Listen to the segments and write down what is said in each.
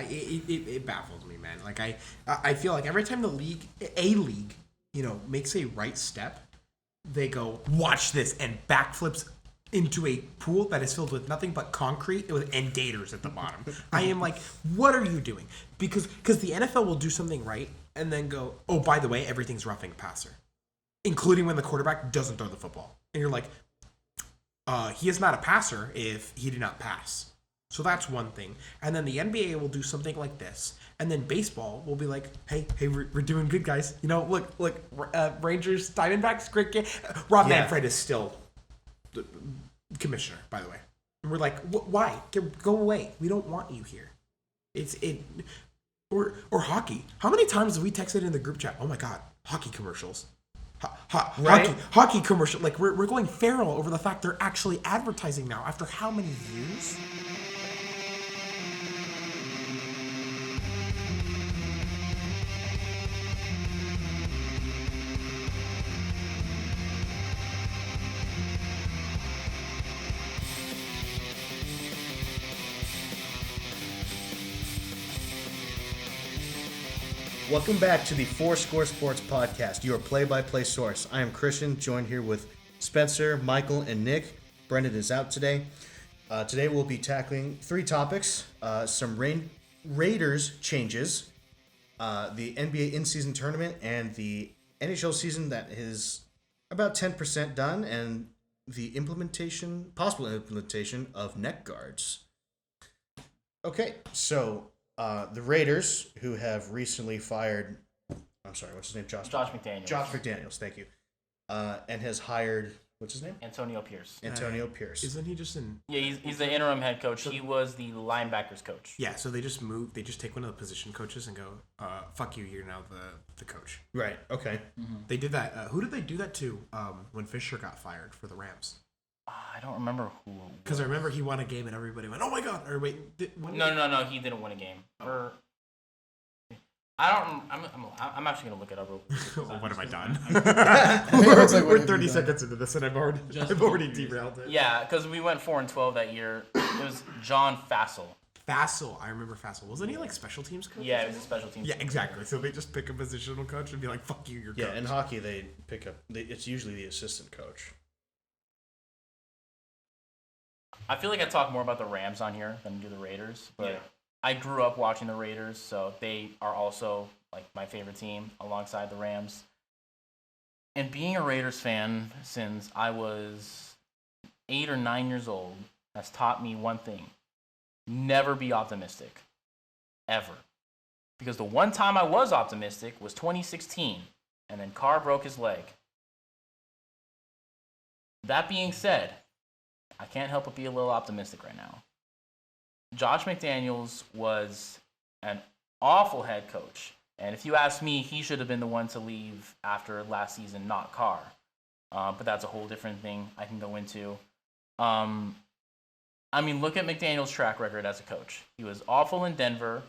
It baffles me, man. Like I feel like every time a league, makes a right step, they go, watch this, and backflips into a pool that is filled with nothing but concrete and gators at the bottom. I am like, what are you doing? Because the NFL will do something right and then go, oh, by the way, everything's roughing a passer, including when the quarterback doesn't throw the football. And you're like, he is not a passer if he did not pass. So that's one thing. And then the NBA will do something like this. And then baseball will be like, hey, we're doing good, guys. Look, Rangers, Diamondbacks, great game. Rob Manfred is still the commissioner, by the way. And we're like, why? Go away. We don't want you here. Or hockey. How many times have we texted in the group chat? Oh my God, hockey commercials. Right? Hockey commercial. Like we're going feral over the fact they're actually advertising now after how many years? Welcome back to the Four Score Sports Podcast, your play-by-play source. I am Christian, joined here with Spencer, Michael, and Nick. Brendan is out today. Today we'll be tackling three topics, some Raiders changes, the NBA in-season tournament, and the NHL season that is about 10% done, and the possible implementation of neck guards. Okay, so the Raiders, who have recently fired, what's his name? Josh McDaniels. Josh McDaniels, thank you. And has hired, what's his name? Antonio Pierce. Isn't he just in... Yeah, he's the interim head coach. He was the linebackers coach. Yeah, so they just take one of the position coaches and go, fuck you, you're now the coach. Right, okay. Mm-hmm. They did that. Who did they do that to when Fisher got fired for the Rams? I don't remember who. Because I remember he won a game and everybody went, "Oh my God!" Or wait, no, he didn't win a game. Or I don't. I'm actually gonna look it up real quick. What have I done? We're 30 seconds into this and I've already derailed it. Yeah, because we went 4-12 that year. It was John Fassel. I remember Fassel. Wasn't he like special teams coach? Yeah, he was a special teams. Yeah, exactly. So they just pick a positional coach and be like, "Fuck you, you're coach." Yeah, in hockey they pick up. It's usually the assistant coach. I feel like I talk more about the Rams on here than do the Raiders, but I grew up watching the Raiders, so they are also like my favorite team alongside the Rams. And being a Raiders fan since I was 8 or 9 years old has taught me one thing: never be optimistic, ever. Because the one time I was optimistic was 2016, and then Carr broke his leg. That being said, I can't help but be a little optimistic right now. Josh McDaniels was an awful head coach. And if you ask me, he should have been the one to leave after last season, not Carr. But that's a whole different thing I can go into. Look at McDaniels' track record as a coach. He was awful in Denver.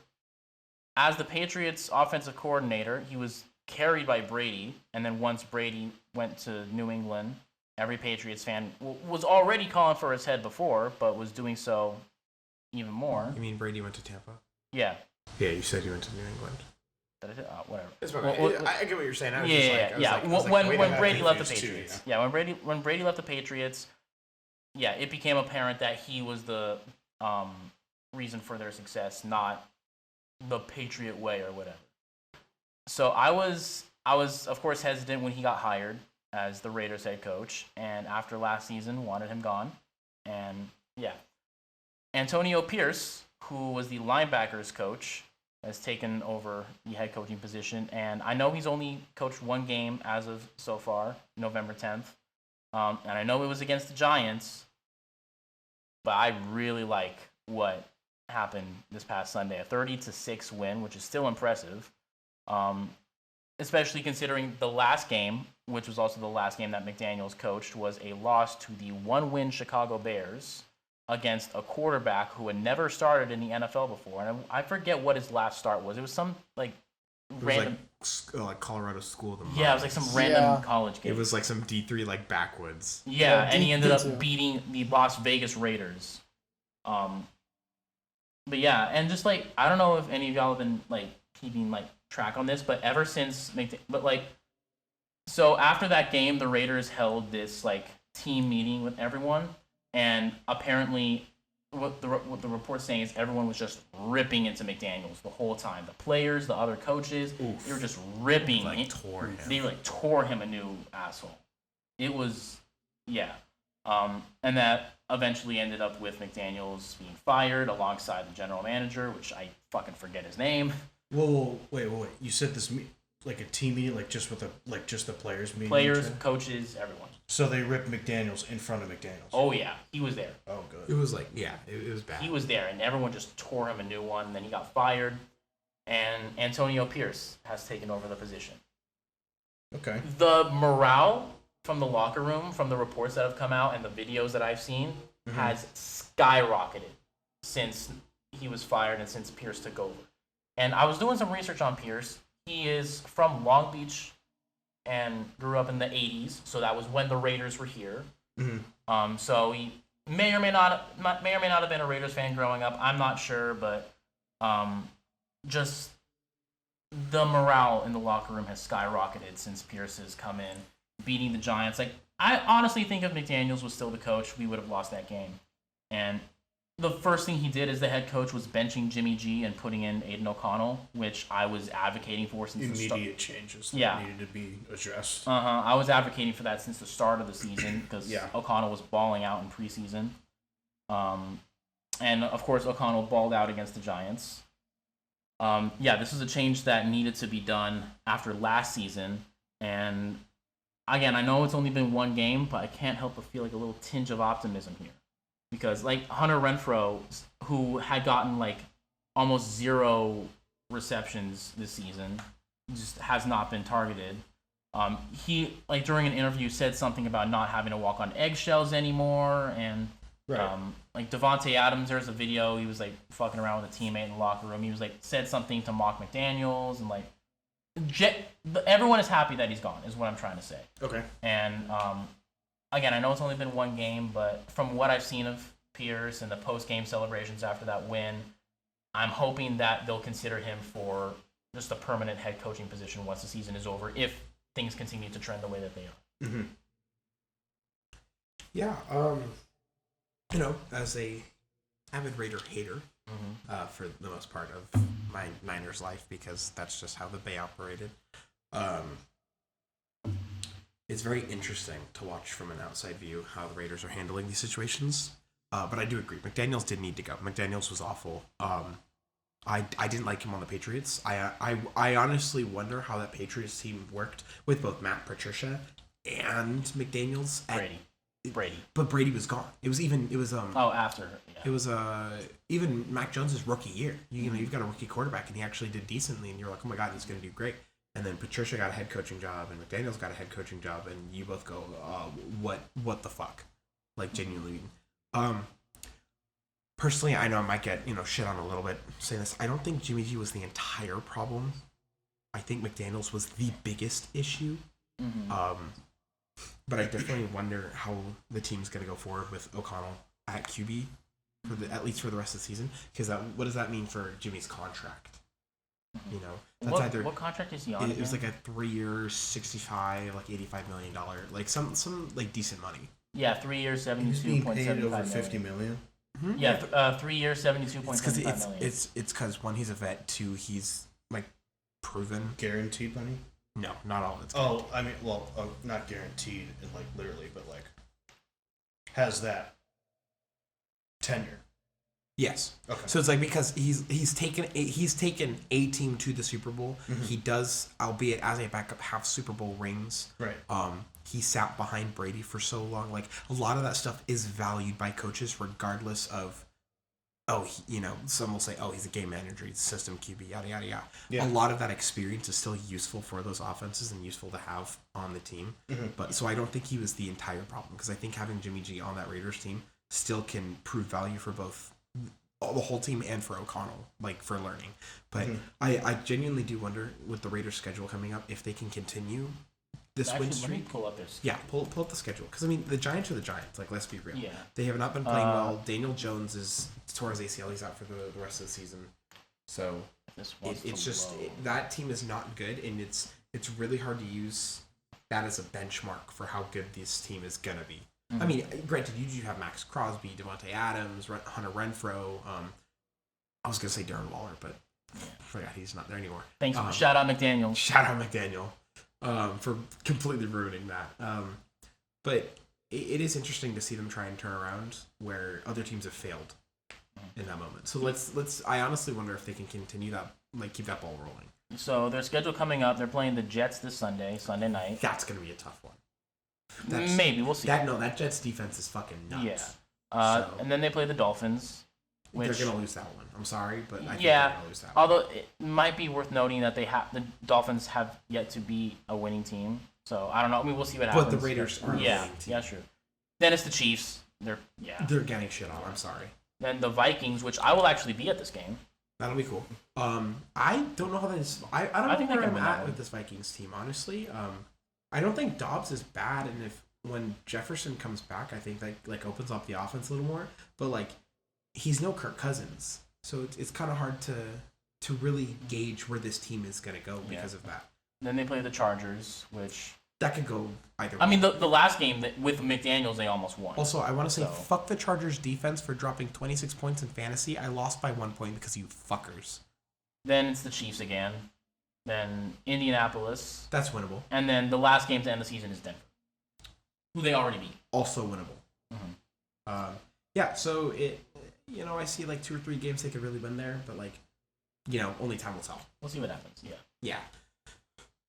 As the Patriots' offensive coordinator, he was carried by Brady. And then once Brady went to New England, every Patriots fan was already calling for his head before, but was doing so even more. You mean Brady went to Tampa? Yeah. Yeah, you said he went to New England. Whatever. I get what you're saying. When Brady left the Patriots. When Brady left the Patriots, it became apparent that he was the reason for their success, not the Patriot way or whatever. So I was of course hesitant when he got hired as the Raiders head coach, and after last season wanted him gone. And Antonio Pierce, who was the linebackers coach, has taken over the head coaching position, and I know he's only coached one game as of so far, November 10th, and I know it was against the Giants, but I really like what happened this past Sunday, a 30-6 win, which is still impressive. Especially considering the last game, which was also the last game that McDaniels coached, was a loss to the one-win Chicago Bears against a quarterback who had never started in the NFL before. And I forget what his last start was. It was some random... like Colorado School of the Mines. Yeah, it was like some random college game. It was like some D3 backwoods. Yeah, and he ended up beating the Las Vegas Raiders. but yeah, and just like I don't know if any of y'all have been like keeping like track on this, but ever since so after that game, the Raiders held this like team meeting with everyone, and apparently what the report's saying is everyone was just ripping into McDaniels the whole time. The players, the other coaches, they were just ripping. Tore him. They like tore him a new asshole. It was, yeah. And that eventually ended up with McDaniels being fired alongside the general manager, which I fucking forget his name. Whoa, wait. You said this like a team meeting, like just the players meeting? Players, coaches, everyone. So they ripped McDaniels in front of McDaniels. Oh yeah, he was there. Oh good. It was like, yeah, it was bad. He was there, and everyone just tore him a new one. And then he got fired, and Antonio Pierce has taken over the position. Okay. The morale from the locker room, from the reports that have come out and the videos that I've seen, has skyrocketed since he was fired and since Pierce took over. And I was doing some research on Pierce. He is from Long Beach and grew up in the 80s, so that was when the Raiders were here. So he may or may not have been a Raiders fan growing up. I'm not sure, but just the morale in the locker room has skyrocketed since Pierce has come in, beating the Giants. Like, I honestly think if McDaniels was still the coach, we would have lost that game. And the first thing he did as the head coach was benching Jimmy G and putting in Aiden O'Connell, which I was advocating for since the start. Immediate changes that needed to be addressed. I was advocating for that since the start of the season because O'Connell was balling out in preseason. And, of course, O'Connell balled out against the Giants. This is a change that needed to be done after last season. And, again, I know it's only been one game, but I can't help but feel like a little tinge of optimism here. Because, like, Hunter Renfrow, who had gotten, like, almost 0 receptions this season, just has not been targeted. He, like, during an interview said something about not having to walk on eggshells anymore. And, like, Devontae Adams, there's a video. He was, like, fucking around with a teammate in the locker room. He was, like, said something to mock McDaniels. And, like, everyone is happy that he's gone, is what I'm trying to say. Okay. And, again, I know it's only been one game, but from what I've seen of Pierce and the post-game celebrations after that win, I'm hoping that they'll consider him for just a permanent head coaching position once the season is over, if things continue to trend the way that they are. Mm-hmm. Yeah, as a avid Raider hater, for the most part of my Niners life, because that's just how the Bay operated, it's very interesting to watch from an outside view how the Raiders are handling these situations. But I do agree. McDaniels did need to go. McDaniels was awful. I didn't like him on the Patriots. I honestly wonder how that Patriots team worked with both Matt Patricia and McDaniels. Brady. But Brady was gone. After. Yeah. It was even Mac Jones' rookie year. You've got a rookie quarterback, and he actually did decently, and you're like, oh my God, he's going to do great. And then Patricia got a head coaching job, and McDaniels got a head coaching job, and you both go, what the fuck? Like, genuinely. Personally, I know I might get, shit on a little bit saying this. I don't think Jimmy G was the entire problem. I think McDaniels was the biggest issue. But I definitely wonder how the team's going to go forward with O'Connell at QB, at least for the rest of the season. Because what does that mean for Jimmy's contract? That's what contract is he on? It was like a 3-year, $65, like $85 million, like some like decent money. Yeah, 3 years, He's being paid over $50 million. Mm-hmm. Yeah, 3 years, $72.75 million. It's because one, he's a vet. Two, he's like proven guaranteed money. No, not all of it's. Oh, I mean, not guaranteed, and like literally, but like has that tenure. Yes. Okay. So it's like because he's taken a team to the Super Bowl. Mm-hmm. He does, albeit as a backup, have Super Bowl rings. Right. He sat behind Brady for so long. Like a lot of that stuff is valued by coaches, regardless of. Some will say, he's a game manager, he's a system QB, yada yada yada. Yeah. A lot of that experience is still useful for those offenses and useful to have on the team. Mm-hmm. But so I don't think he was the entire problem, because I think having Jimmy G on that Raiders team still can prove value for both the whole team and for O'Connell, like for learning. But I genuinely do wonder with the Raiders schedule coming up if they can continue this Actually, win let me streak. pull up their schedule. Yeah, pull up the schedule because I mean the Giants are the Giants. Like, let's be real. Yeah. They have not been playing well. Daniel Jones is tore his ACL. He's out for the rest of the season. So it's just that team is not good, and it's really hard to use that as a benchmark for how good this team is gonna be. Mm-hmm. I mean, granted, you do have Max Crosby, Devontae Adams, Hunter Renfroe. I was gonna say Darren Waller, but I forgot he's not there anymore. Thanks. Shout out McDaniels. Shout out McDaniel for completely ruining that. But it is interesting to see them try and turn around where other teams have failed in that moment. So let's. I honestly wonder if they can continue that, like keep that ball rolling. So their schedule coming up, they're playing the Jets this Sunday night. That's gonna be a tough one. Maybe we'll see. That Jets defense is fucking nuts. Yeah. And then they play the Dolphins. Which, they're gonna lose that one. I'm sorry, but I think they're gonna lose that one. Although it might be worth noting that the Dolphins have yet to be a winning team. So I don't know. I mean, we'll see what happens. But the Raiders are a winning team. Yeah, true. Then it's the Chiefs. They're getting shit on. I'm sorry. Then the Vikings, which I will actually be at this game. That'll be cool. I don't know how that is. I don't know where I'm at with this Vikings team, honestly. I don't think Dobbs is bad, and when Jefferson comes back, I think that like opens up the offense a little more. But like, he's no Kirk Cousins, so it's kind of hard to really gauge where this team is gonna go because of that. Then they play the Chargers, which that could go either way. I mean, the last game with McDaniels, they almost won. Also, I want to say, fuck the Chargers defense for dropping 26 points in fantasy. I lost by 1 point because you fuckers. Then it's the Chiefs again. Then Indianapolis. That's winnable. And then the last game to end the season is Denver, who they already beat. Also winnable. Mm-hmm. Yeah, so I see like 2 or 3 games they could really win there, but like, only time will tell. We'll see what happens. Yeah.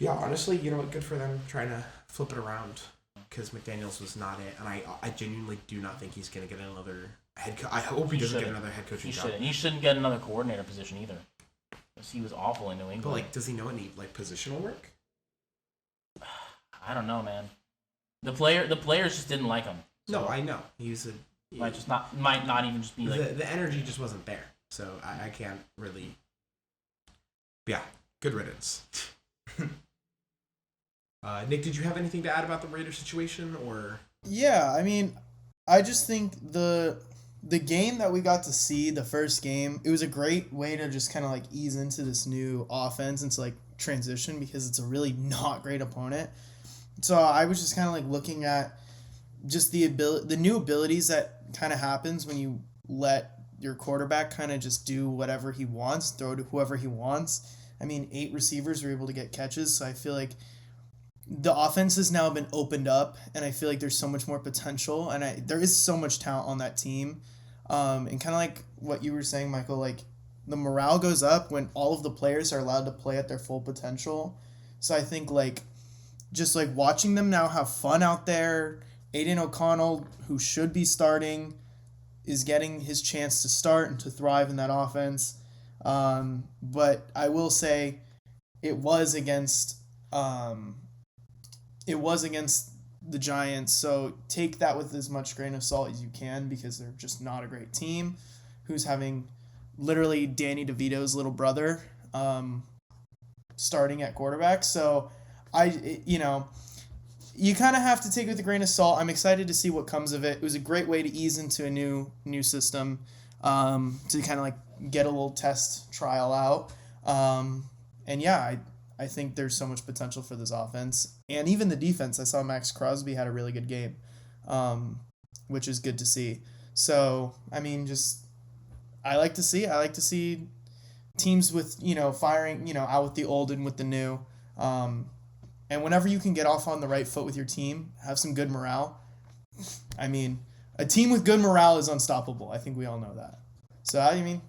Yeah, honestly, good for them trying to flip it around because McDaniels was not it, and I genuinely do not think he's going to get another head coach. I hope he doesn't get another head coaching job. He shouldn't get another coordinator position either. Because he was awful in New England. But like, does he know any like positional work? I don't know, man. The players just didn't like him. So no, I know might not even just be like the energy just wasn't there. So I can't really. Yeah, good riddance. Nick, did you have anything to add about the Raiders situation, or? Yeah, I mean, I just think the game that we got to see, the first game, it was a great way to just kind of like ease into this new offense and to like transition because it's a really not great opponent. So I was just kind of like looking at just the new abilities that kind of happens when you let your quarterback kind of just do whatever he wants, throw to whoever he wants. I mean, 8 receivers were able to get catches, so I feel like the offense has now been opened up, and I feel like there's so much more potential, and there is so much talent on that team. And kind of like what you were saying, Michael, like the morale goes up when all of the players are allowed to play at their full potential. So I think like just like watching them now have fun out there. Aiden O'Connell, who should be starting, is getting his chance to start and to thrive in that offense. But I will say it was against the Giants, so take that with as much grain of salt as you can because they're just not a great team who's having literally Danny DeVito's little brother starting at quarterback. So you kind of have to take it with a grain of salt. I'm excited to see what comes of it. It was a great way to ease into a new system to kind of like get a little test trial out. And yeah, I think there's so much potential for this offense. And even the defense, I saw Max Crosby had a really good game, which is good to see. So, I mean, I like to see teams with, firing, out with the old and with the new. And whenever you can get off on the right foot with your team, have some good morale. I mean, a team with good morale is unstoppable. I think we all know that. So, I mean,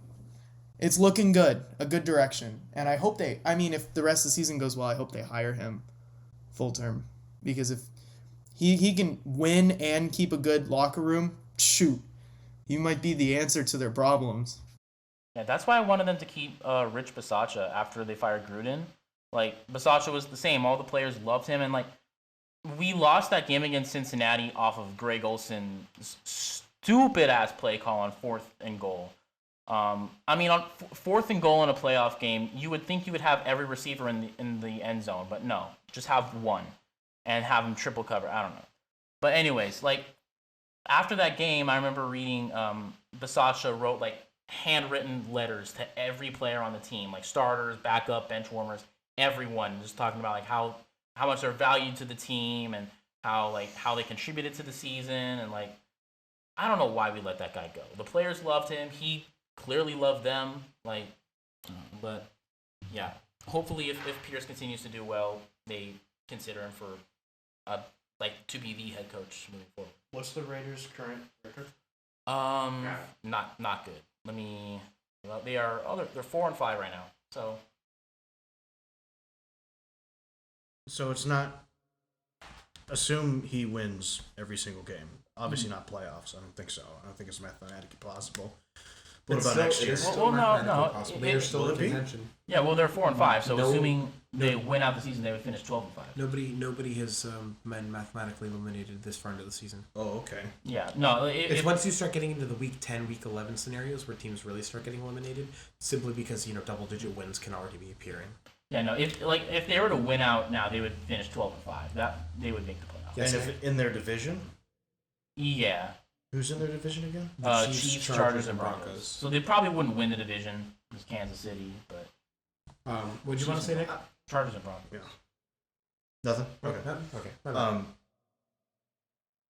it's looking good, a good direction. And I hope if the rest of the season goes well, I hope they hire him full term. Because if he can win and keep a good locker room, shoot, he might be the answer to their problems. Yeah, that's why I wanted them to keep Rich Bisaccia after they fired Gruden. Like, Bisaccia was the same. All the players loved him. And, like, we lost that game against Cincinnati off of Greg Olson's stupid-ass play call on 4th and goal. On 4th and goal in a playoff game, you would think you would have every receiver in the end zone. But no, just have one. and have them triple cover. I don't know. But anyways, like after that game, I remember reading Bisaccia wrote like handwritten letters to every player on the team, like starters, backup, bench warmers, everyone, just talking about like how much they're valued to the team and how they contributed to the season. And like I don't know why we let that guy go. The players loved him. He clearly loved them. Like, but yeah, hopefully if Pierce continues to do well, they consider him for to be the head coach moving forward. What's the Raiders' current record? Not good. They're 4-5 right now. So it's not. Assume he wins every single game. Obviously not playoffs. I don't think so. I don't think it's mathematically possible. What about next year? Well, no. They're still in contention. Yeah, well, they're 4-5. So assuming they win out the season, they would finish 12-5. Nobody has been mathematically eliminated this far into the season. Oh, okay. Yeah, no. It's once you start getting into the week 10, week 11 scenarios where teams really start getting eliminated, simply because double-digit wins can already be appearing. Yeah, no. If they were to win out now, they would finish 12-5. That they would make the playoffs. Yes, and if in their division. Yeah. Who's in their division again? Chiefs, Chargers, and Broncos. So they probably wouldn't win the division. It's Kansas City, but. What did you want to say, Nick? Chargers and Broncos. Yeah. Nothing. Okay.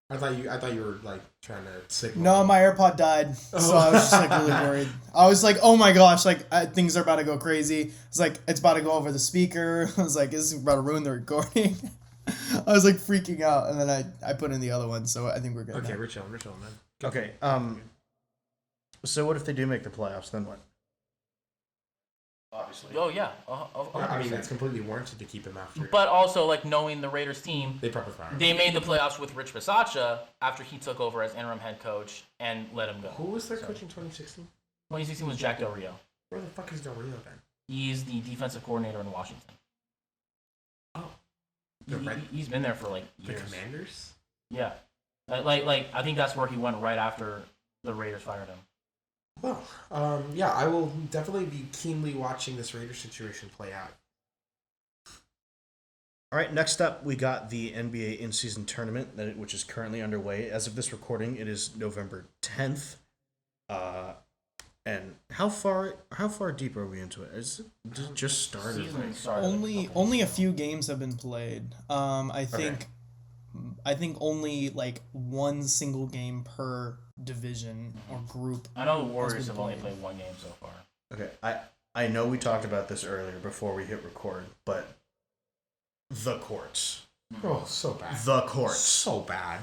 I thought you were like trying to signal. No, my AirPod died, so I was just like really worried. I was like, oh my gosh, like things are about to go crazy. It's like it's about to go over the speaker. I was like, this is about to ruin the recording. I was like freaking out, and then I put in the other one, so I think we're good. Okay, now. we're chilling, man. Okay. So what if they do make the playoffs? Then what? Obviously. Oh yeah. I mean, that's completely warranted to keep him after. But also, like knowing the Raiders team, they probably fired him. They made the playoffs with Rich Bisaccia after he took over as interim head coach and let him go. Who was their coach in 2016? 2016 was Jack Del Rio. Where the fuck is Del Rio then? He's the defensive coordinator in Washington. Oh. He's been there for like years. The Commanders? Yeah. Like I think that's where he went right after the Raiders fired him. Well, yeah, I will definitely be keenly watching this Raiders situation play out. All right, next up, we got the NBA in-season tournament, which is currently underway. As of this recording, it is November 10th. And how far deep are we into it? Does it just started? Only a few games have been played. I think only like one single game per division or group. I know the Warriors have only played one game so far. Okay, I know we talked about this earlier before we hit record, but the courts. Oh, so bad. The courts. So bad.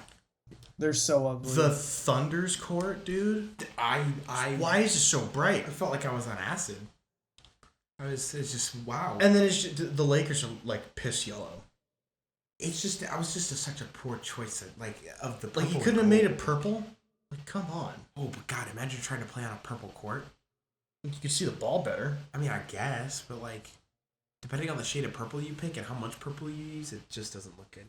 They're so ugly. The Thunder's court, dude. Why is it so bright? I felt like I was on acid. It's just wow. And then the Lakers are like piss yellow. It's just such a poor choice of the purple. Like you couldn't have made it purple. Like come on. Oh, but God, imagine trying to play on a purple court. You could see the ball better. I mean, I guess, but like, depending on the shade of purple you pick and how much purple you use, it just doesn't look good.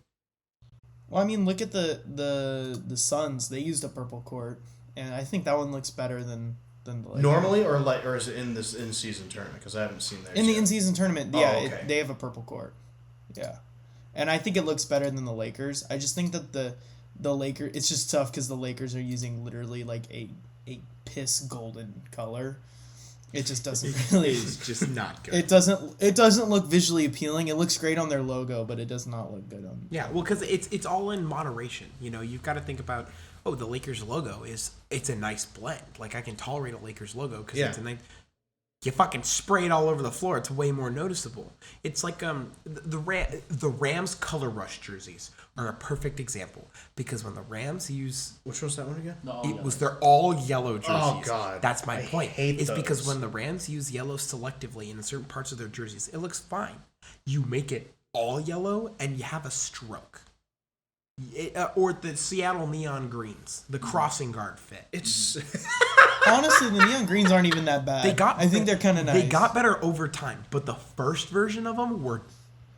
Well, I mean, look at the Suns. They used a purple court, and I think that one looks better than the Lakers. Normally, or is it in this in-season tournament? Because I haven't seen theirs in the yet. in-season tournament. Oh, Yeah, okay. they have a purple court. Yeah, and I think it looks better than the Lakers. I just think that the Lakers. It's just tough because the Lakers are using literally like a piss golden color. It just doesn't really. It's just not good. It doesn't look visually appealing. It looks great on their logo, but it does not look good on. Yeah, well, because it's all in moderation. You know, you've got to think about. Oh, the Lakers logo it's a nice blend. Like I can tolerate a Lakers logo because it's a nice. You fucking spray it all over the floor. It's way more noticeable. It's like the Rams color rush jerseys are a perfect example because when the Rams use which was that one again? They're all yellow jerseys. Oh God, that's my point. It's those. because when the Rams use yellow selectively in certain parts of their jerseys, it looks fine. You make it all yellow and you have a stroke. Or the Seattle neon greens, the crossing guard fit. It's honestly the neon greens aren't even that bad. I think they're kind of nice. They got better over time, but the first version of them were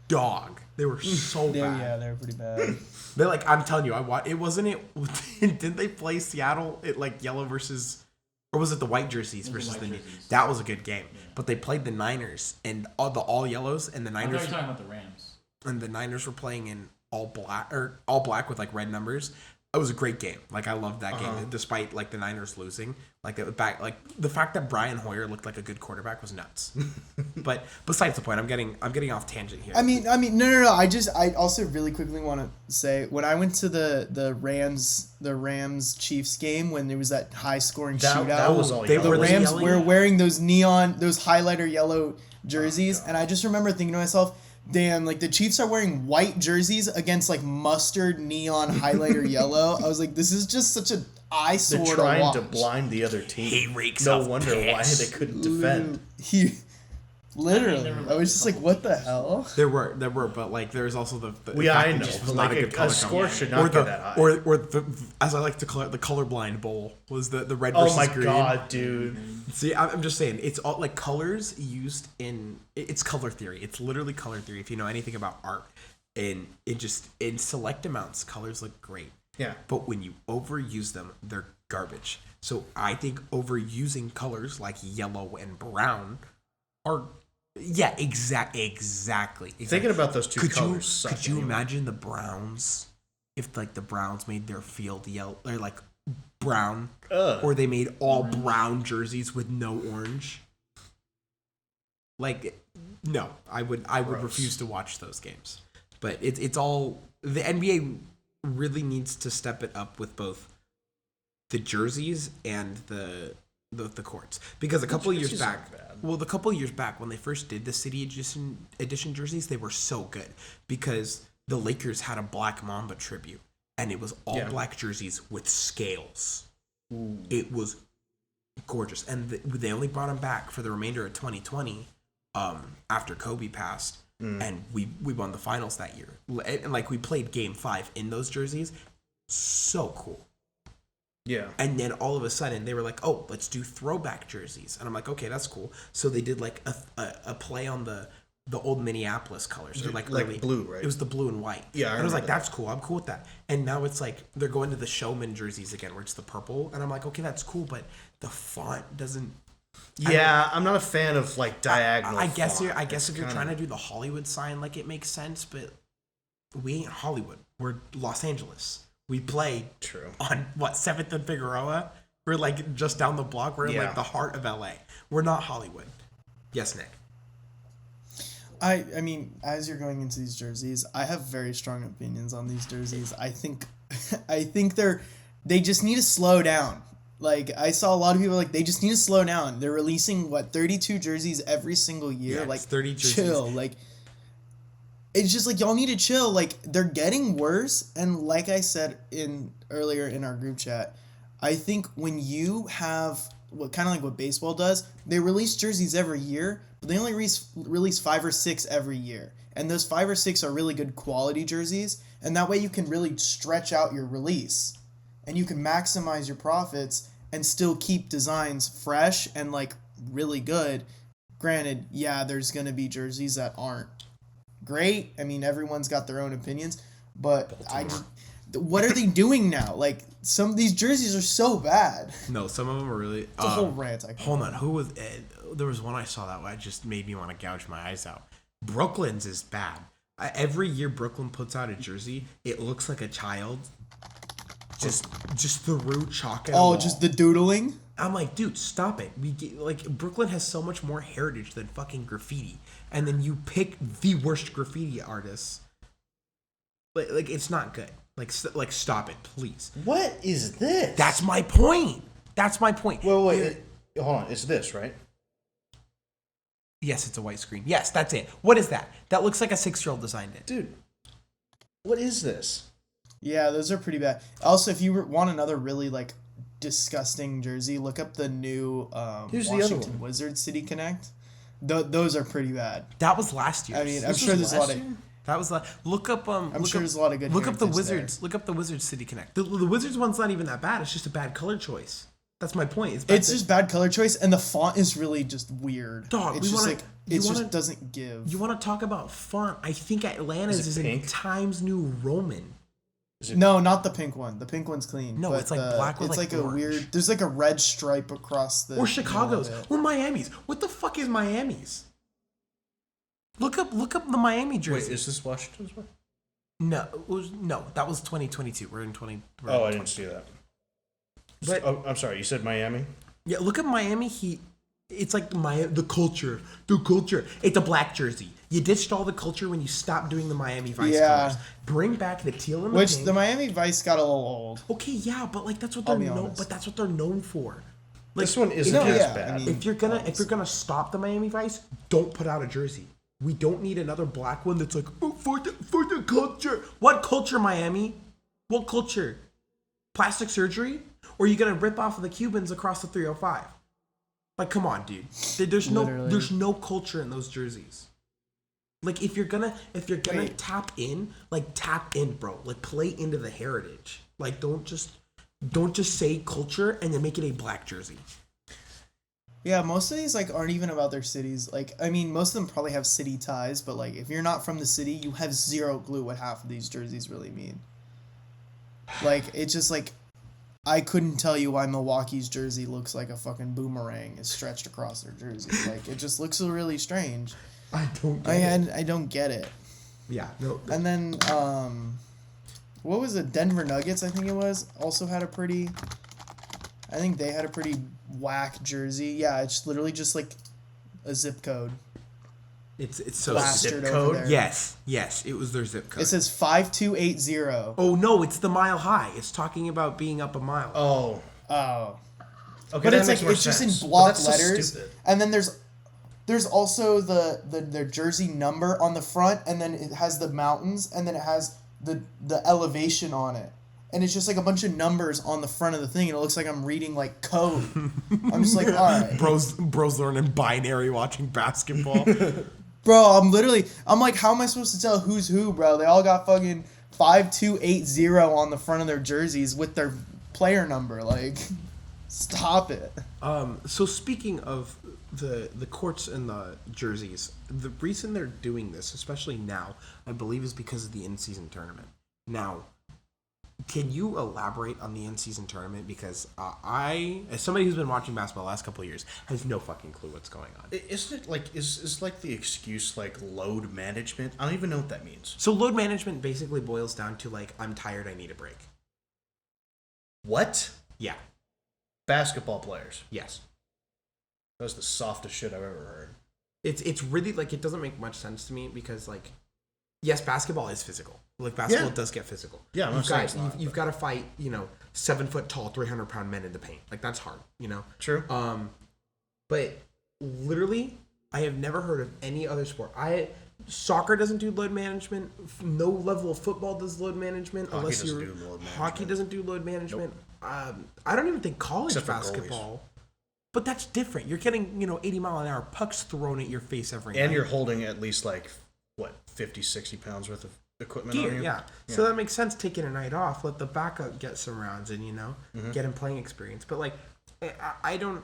dog. They were so bad. Yeah, they were pretty bad. They're like, I'm telling you, it wasn't it. Didn't they play Seattle at like yellow versus, or was it the white jerseys versus the? That was a good game, but they played the Niners and all yellows, and the Niners. I thought you were talking about the Rams. And the Niners were playing in all black with like red numbers. It was a great game. Like I loved that game, despite like the Niners losing. Like the fact that Brian Hoyer looked like a good quarterback was nuts. But besides the point, I'm getting off tangent here. I mean, no. I also really quickly want to say when I went to the Rams Chiefs game when there was that high scoring shootout. That was all. The Rams were wearing those highlighter yellow jerseys, and I just remember thinking to myself, damn, like the Chiefs are wearing white jerseys against like mustard neon highlighter yellow. I was like, this is just such an eyesore. They're trying to blind the other team. He rakes no wonder why they couldn't defend. Literally, I was just like, what the hell? There were, but like there's also the I know, but like a score should not get that high. Or the, as I like to call it, the colorblind bowl was the red versus green. Oh my god, dude! See, I'm just saying, it's all like colors used in it's color theory. It's literally color theory. If you know anything about art, and it just in select amounts, colors look great. Yeah. But when you overuse them, they're garbage. So I think overusing colors like yellow and brown are. Yeah, exactly. Thinking about those two colors. Could you imagine the Browns if like the Browns made their field yellow or like brown, or they made all brown jerseys with no orange? Like, no, I would refuse to watch those games. But it's all the NBA really needs to step it up with both the jerseys and the courts, because a couple of years back, when they first did the city edition jerseys, they were so good because the Lakers had a Black Mamba tribute and it was all black jerseys with scales. Ooh. It was gorgeous, and they only brought them back for the remainder of 2020 after Kobe passed, and we won the finals that year, and like we played Game 5 in those jerseys. So cool. Yeah. And then all of a sudden they were like, oh, let's do throwback jerseys. And I'm like, okay, that's cool. So they did like a play on the old Minneapolis colors. Or like early, blue, right? It was the blue and white. Yeah, and I was like, that's cool. I'm cool with that. And now it's like they're going to the Showman jerseys again where it's the purple. And I'm like, okay, that's cool, but the font doesn't... Yeah, I'm not a fan of like diagonal I guess font. If you're trying to do the Hollywood sign, like it makes sense, but we ain't Hollywood. We're Los Angeles. We play on 7th and Figueroa. We're like just down the block. We're in like the heart of LA. We're not Hollywood. Yes, Nick. I mean, as you're going into these jerseys, I have very strong opinions on these jerseys. I think they just need to slow down. Like I saw a lot of people like they just need to slow down. They're releasing 32 jerseys every single year. Yeah, like 30 jerseys. Chill. Like it's just like y'all need to chill. Like they're getting worse, and like I said earlier in our group chat, I think when you have what baseball does, they release jerseys every year, but they only release 5 or 6 every year, and those 5 or 6 are really good quality jerseys, and that way you can really stretch out your release, and you can maximize your profits and still keep designs fresh and like really good. Granted, yeah, there's gonna be jerseys that aren't great. I mean, everyone's got their own opinions, but what are they doing now? Like some of these jerseys are so bad. No, some of them are really. It's a whole rant. Hold on, who was? There was one I saw that just made me want to gouge my eyes out. Brooklyn's is bad. Every year Brooklyn puts out a jersey, it looks like a child just threw chalk at a wall. Just the doodling. I'm like, dude, stop it. Brooklyn has so much more heritage than fucking graffiti, and then you pick the worst graffiti artists. Like it's not good. Like stop it, please. What is this? That's my point. Wait. Hold on. It's this, right? Yes, it's a white screen. Yes, that's it. What is that? That looks like a 6-year-old designed it. Dude, what is this? Yeah, those are pretty bad. Also, if you want another really like disgusting jersey, look up the new Washington Wizards City Connect. Those are pretty bad. That was last year. I mean, I'm sure there's a lot of. That was look up. There's a lot of good. Look up the Wizards. Look up the Wizards City Connect. The Wizards one's not even that bad. It's just a bad color choice. That's my point. It's just bad color choice, and the font is really just weird. Dog, it's just just doesn't give. You want to talk about font? I think Atlanta's is in Times New Roman. No, not the pink one. The pink one's clean. No, it's like black with like a orange. weird. There's like a red stripe across the. Or Chicago's. Or Miami's. What the fuck is Miami's? Look up the Miami jersey. Wait, is this Washington's one? No, that was 2022. We're in 20. I didn't see that. But I'm sorry. You said Miami. yeah, look at Miami Heat. It's like the culture. It's a black jersey. You ditched all the culture when you stopped doing the Miami Vice colors. Bring back the teal and the pink. The Miami Vice got a little old. Okay, yeah, but like that's what they're known. But that's what they're known for. Like, This one isn't as bad. I mean, if you're gonna stop the Miami Vice, don't put out a jersey. We don't need another black one that's like for the culture. What culture, Miami? What culture? Plastic surgery? Or are you gonna rip off of the Cubans across the 305? Like, come on, dude. There's no culture in those jerseys. Like, if you're gonna tap in, bro. Like, play into the heritage. Like, don't just say culture and then make it a black jersey. Yeah, most of these like aren't even about their cities. Like, I mean, most of them probably have city ties, but like if you're not from the city, you have zero clue what half of these jerseys really mean. Like, it's just like I couldn't tell you why Milwaukee's jersey looks like a fucking boomerang is stretched across their jersey. Like, it just looks really strange. I don't get it. Yeah, no. And then what was it? Denver Nuggets, I think it was, also had a pretty whack jersey. Yeah, it's literally just like a zip code. It's so plastered zip over code. there. Yes, it was their zip code. It says 5280. Oh no, it's the mile high. It's talking about being up a mile. Oh. Okay, But it's like makes more it's just in sense. block So letters. stupid. And then there's also their jersey number on the front, and then it has the mountains, and then it has the elevation on it. And it's just like a bunch of numbers on the front of the thing, and it looks like I'm reading like code. I'm just like, all right. Bros learning binary watching basketball. Bro, I'm like, how am I supposed to tell who's who, bro? They all got fucking 5280 on the front of their jerseys with their player number. Like, stop it. So speaking of the courts and the jerseys, the reason they're doing this, especially now, I believe is because of the in-season tournament. Now, can you elaborate on the in-season tournament? Because I, as somebody who's been watching basketball the last couple of years, has no fucking clue what's going on. Isn't it like is like the excuse like load management? I don't even know what that means. So load management basically boils down to like, I'm tired, I need a break. What? Yeah. Basketball players. Yes. That was the softest shit I've ever heard. It's really like, it doesn't make much sense to me because like, yes, basketball is physical. Like, basketball does get physical. Yeah, you've got to fight, 7 foot tall, 300-pound men in the paint. Like, that's hard, True. But literally, I have never heard of any other sport. Soccer doesn't do load management. No level of football does load management. Hockey doesn't do load management. Nope. I don't even think college basketball. But that's different. You're getting, 80-mile-an-hour pucks thrown at your face every night. And you're holding at least like 50, 60 pounds worth of equipment on you. Yeah. So that makes sense, taking a night off, let the backup get some rounds and get him playing experience. But like, I don't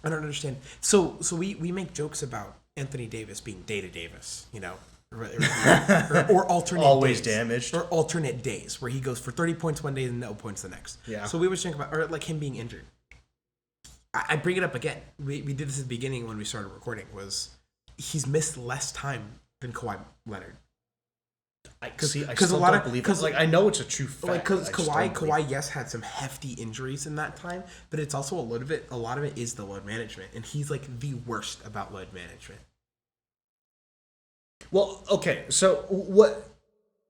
understand. So we make jokes about Anthony Davis being Data Davis, or alternate always days, damaged, or alternate days where he goes for 30 points one day and no points the next. Yeah. So we always think about, or like him being injured. I bring it up again. We did this at the beginning when we started recording. Was he's missed less time than Kawhi Leonard? Because I know it's a true fact. Like, because Kawhi, yes, had some hefty injuries in that time, but it's also a lot of it is the load management, and he's like the worst about load management. Well, okay, so what?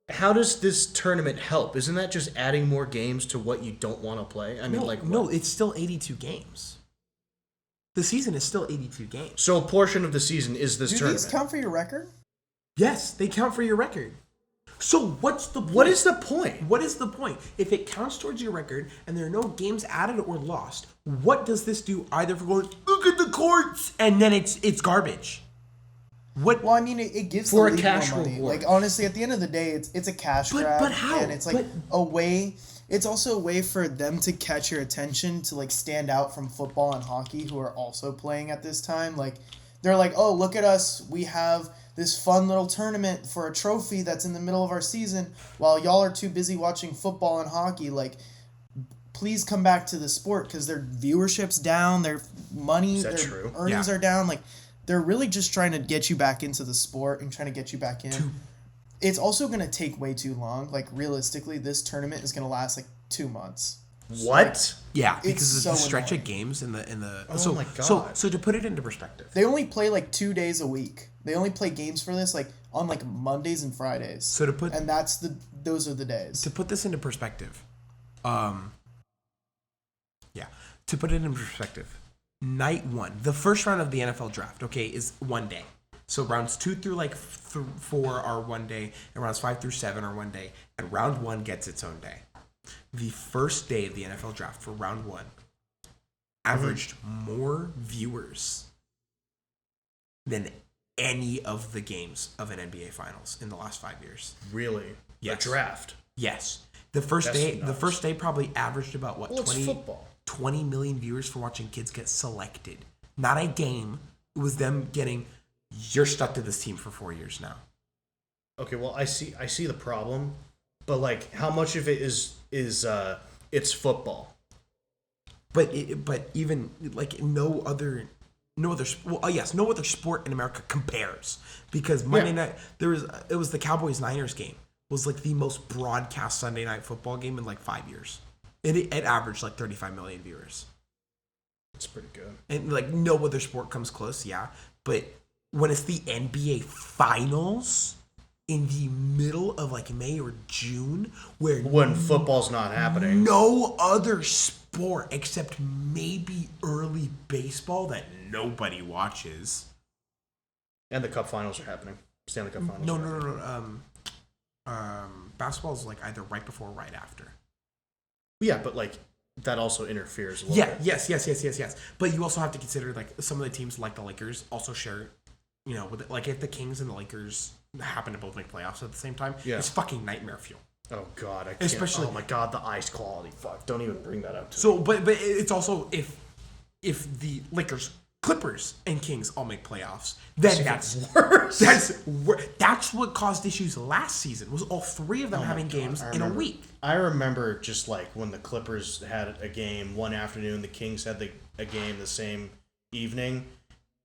How does this tournament help? Isn't that just adding more games to what you don't want to play? I mean, no, it's still 82 games. The season is still 82 games. So a portion of the season is this tournament. Do these count for your record? Yes, they count for your record. So what's the point? What is the point? What is the point? If it counts towards your record and there are no games added or lost, what does this do either for going, look at the courts, and then it's garbage? What? Well, I mean, it gives for the a league cash more money. reward. Like, honestly, at the end of the day, it's a cash grab. But how? And it's like a way. It's also a way for them to catch your attention, to like stand out from football and hockey, who are also playing at this time. Like, they're like, oh, look at us. We have this fun little tournament for a trophy that's in the middle of our season, while y'all are too busy watching football and hockey. Like, please come back to the sport, because their viewership's down, their money, their earnings are down. Like, they're really just trying to get you back into the sport and trying to get you back in. it's also going to take way too long. Like, realistically, this tournament is going to last, like, 2 months. What? Yeah, because It's of the so stretch annoying. of games in the. Oh my God. So to put it into perspective, They only play, like, 2 days a week. They only play games for this, like, on, like, Mondays and Fridays. So to put And those are the days. to put this into perspective, to put it in perspective, night 1, the first round of the NFL draft, okay, is 1 day. So rounds 2 through like 4 are 1 day, and rounds 5 through 7 are 1 day, and round 1 gets its own day. The first day of the NFL draft for round 1 averaged more viewers than any of the games of an NBA Finals in the last 5 years. Really? Yes. A draft? Yes. The first That's day, nuts. probably averaged about what, Well, it's 20, football. 20 million viewers for watching kids get selected. Not a game. It was them getting, you're stuck to this team for 4 years now. Okay, well, I see the problem, but like, how much of it is it's football? But even like no other sport in America compares, because Monday night it was the Cowboys Niners game was like the most broadcast Sunday night football game in like 5 years. It averaged like 35 million viewers. It's pretty good. And like no other sport comes close, yeah. But when it's the NBA Finals in the middle of like May or June, When football's not happening. no other sport except maybe early baseball that nobody watches. And the Cup Finals are happening. Stanley Cup Finals. No, are no, happening. no. Basketball is like either right before or right after. Yeah, but like that also interferes a little Yeah, bit. yes. But you also have to consider like some of the teams like the Lakers also share, with like if the Kings and the Lakers happen to both make playoffs at the same time, Yeah. it's fucking nightmare fuel. Oh God, I can't. Especially- oh my God, the ice quality. Fuck, don't even bring that up to me. So, but it's also if the Lakers, Clippers, and Kings all make playoffs, then that's worse. That's what caused issues last season. Was all 3 of them having games in a week. I remember just like when the Clippers had a game one afternoon, the Kings had a game the same evening,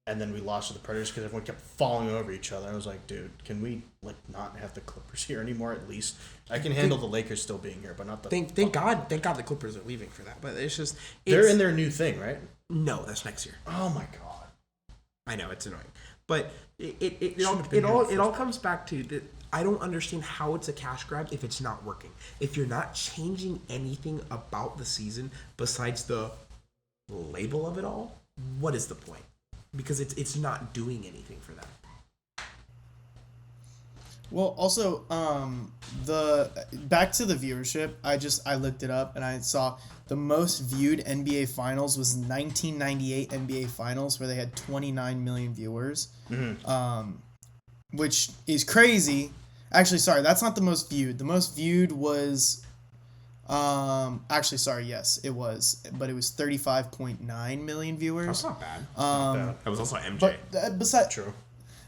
and then we lost to the Predators because everyone kept falling over each other. I was like, dude, can we like not have the Clippers here anymore at least? I can handle the Lakers still being here, but not the. Thank God the Clippers are leaving for that. But They're in their new thing, right? No, that's next year. Oh my God. I know it's annoying, but it Should've been here all comes back to that. I don't understand how it's a cash grab if it's not working. If you're not changing anything about the season besides the label of it all, what is the point? Because it's not doing anything for them. Well, also, the back to the viewership. I looked it up and I saw the most viewed NBA Finals was 1998 NBA Finals, where they had 29 million viewers, which is crazy. Actually, sorry, that's not the most viewed. The most viewed was, actually, sorry, yes, it was, but it was 35.9 million viewers. That's not bad. That was also MJ. But besides, True.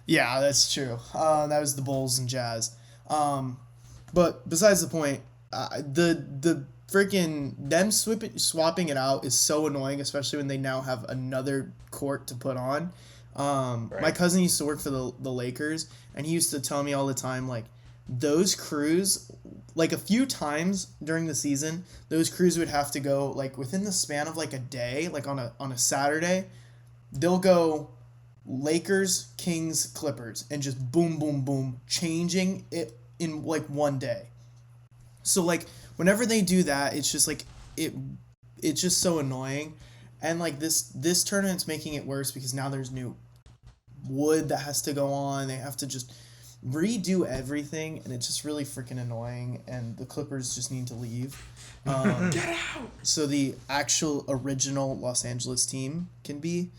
yeah, that's true. That was the Bulls and Jazz. But besides the point, the freaking them swapping it out is so annoying, especially when they now have another court to put on. My cousin used to work for the Lakers, and he used to tell me all the time, like, those crews, like a few times during the season, those crews would have to go like within the span of like a day, like on a Saturday, they'll go Lakers, Kings, Clippers, and just boom, boom, boom, changing it in like one day. So like whenever they do that, it's just like it's just so annoying, and like this tournament's making it worse because now there's new wood that has to go on. They have to just redo everything, and it's just really freaking annoying, and the Clippers just need to leave. Get out! So the actual original Los Angeles team can be,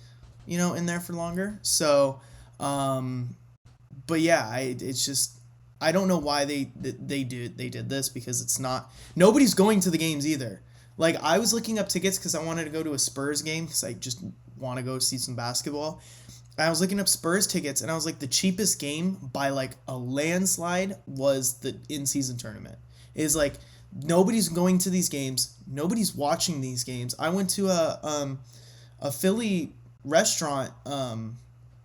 in there for longer. So, but yeah, it's just, I don't know why they did this, because it's not, nobody's going to the games either. Like, I was looking up tickets because I wanted to go to a Spurs game because I just want to go see some basketball. I was looking up Spurs tickets, and I was like, the cheapest game by like a landslide was the in-season tournament. Is like, nobody's going to these games, nobody's watching these games. I went to a Philly restaurant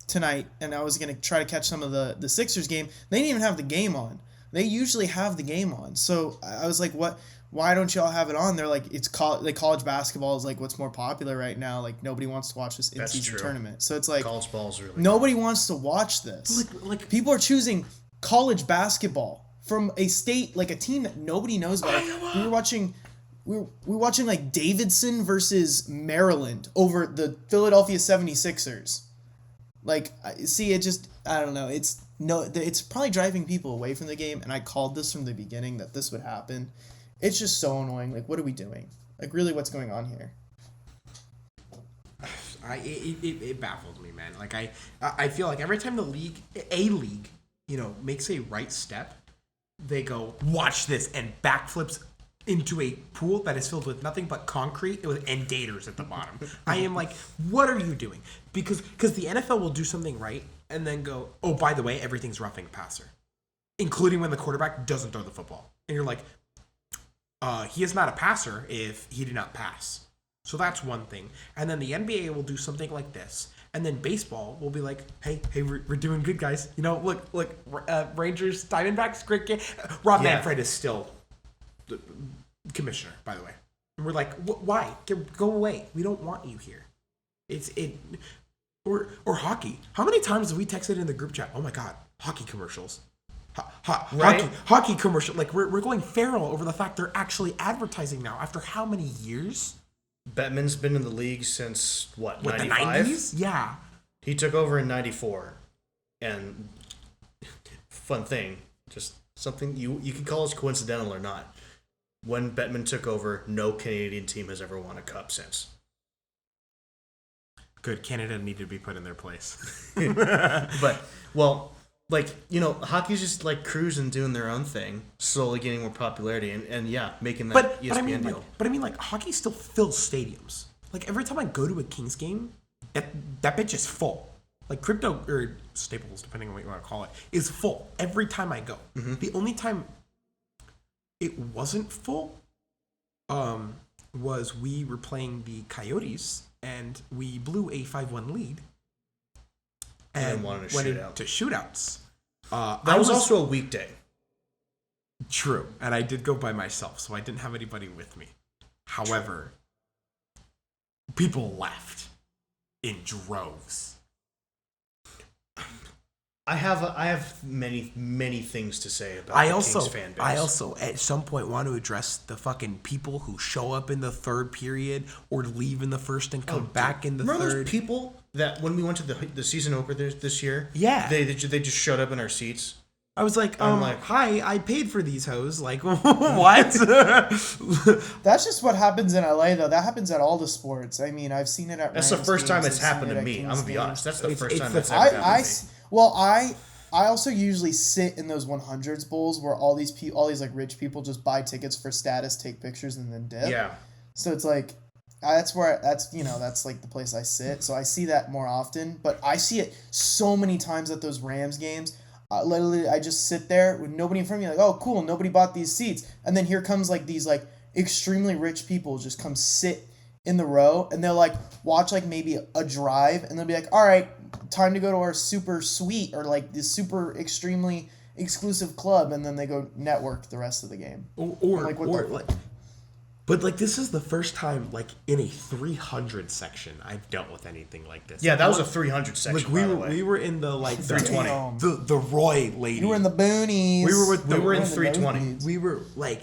tonight, and I was gonna try to catch some of the Sixers game. They didn't even have the game on. they usually have the game on. So I was like, what? Why don't y'all have it on? They're like, it's college basketball is like what's more popular right now. Like nobody wants to watch this in-season tournament. So it's like college ball's really nobody wants to watch this. Like people are choosing college basketball from a state, like a team that nobody knows about. We were watching like Davidson versus Maryland over the Philadelphia 76ers. Like, see, it just, I don't know. It's probably driving people away from the game. And I called this from the beginning that this would happen. It's just so annoying. Like, what are we doing? Like, really, what's going on here? It baffles me, man. Like, I feel like every time a league, makes a right step, they go, watch this, and backflips into a pool that is filled with nothing but concrete and gators at the bottom. I am like, what are you doing? Because the NFL will do something right and then go, oh, by the way, everything's roughing a passer, including when the quarterback doesn't throw the football. And you're like, he is not a passer if he did not pass. So that's one thing. And then the NBA will do something like this. And then baseball will be like, hey, we're doing good, guys. You know, look, Rangers, Diamondbacks, great game. Rob Manfred is still the commissioner, by the way. And we're like, why? Go away. We don't want you here. Or hockey. How many times have we texted in the group chat? Oh my God, hockey commercials. Right? Hockey commercial. Like we're going feral over the fact they're actually advertising now after how many years? Bettman's been in the league since what, What, 95? the 90s? Yeah. He took over in 94. And fun thing, just something you can call this coincidental or not. When Bettman took over, no Canadian team has ever won a cup since. Good. Canada needed to be put in their place. But, well, like, you know, hockey's just like cruising, doing their own thing, slowly gaining more popularity, and yeah, making that ESPN deal. But I mean, like, hockey still fills stadiums. Like, every time I go to a Kings game, that bitch is full. Like, Crypto, or Staples, depending on what you want to call it, is full every time I go. Mm-hmm. The only time it wasn't full was we were playing the Coyotes, and we blew a 5-1 lead. And went into shootouts. That was also a weekday. True, and I did go by myself, so I didn't have anybody with me. However, people left in droves. I have many things to say about the Kings fan base. I also at some point want to address the fucking people who show up in the third period or leave in the first and come back in the third. Remember those people that when we went to the season opener this year? Yeah, they just showed up in our seats. I was like, hi, I paid for these hoes. Like, what? That's just what happens in LA, though. That happens at all the sports. I mean, I've seen it at That's Rams the first time games, it's happened to me. I'm going to be honest. That's the first time that's happened to me. Well, I also usually sit in those 100s bowls where all these like rich people just buy tickets for status, take pictures, and then dip. Yeah. So it's like that's like the place I sit. So I see that more often, but I see it so many times at those Rams games. Literally, I just sit there with nobody in front of me, like, oh, cool, nobody bought these seats. And then here comes, like, these, like, extremely rich people just come sit in the row, and they'll, like, watch, like, maybe a drive, and they'll be like, all right, time to go to our super suite, or, like, this super extremely exclusive club, and then they go network the rest of the game. But, like, this is the first time, like, in a 300 section I've dealt with anything like this. Yeah, that was a 300 section, like, we were in the, like, 320. The Roy lady. You were in the boonies. We were in 320. We were, like,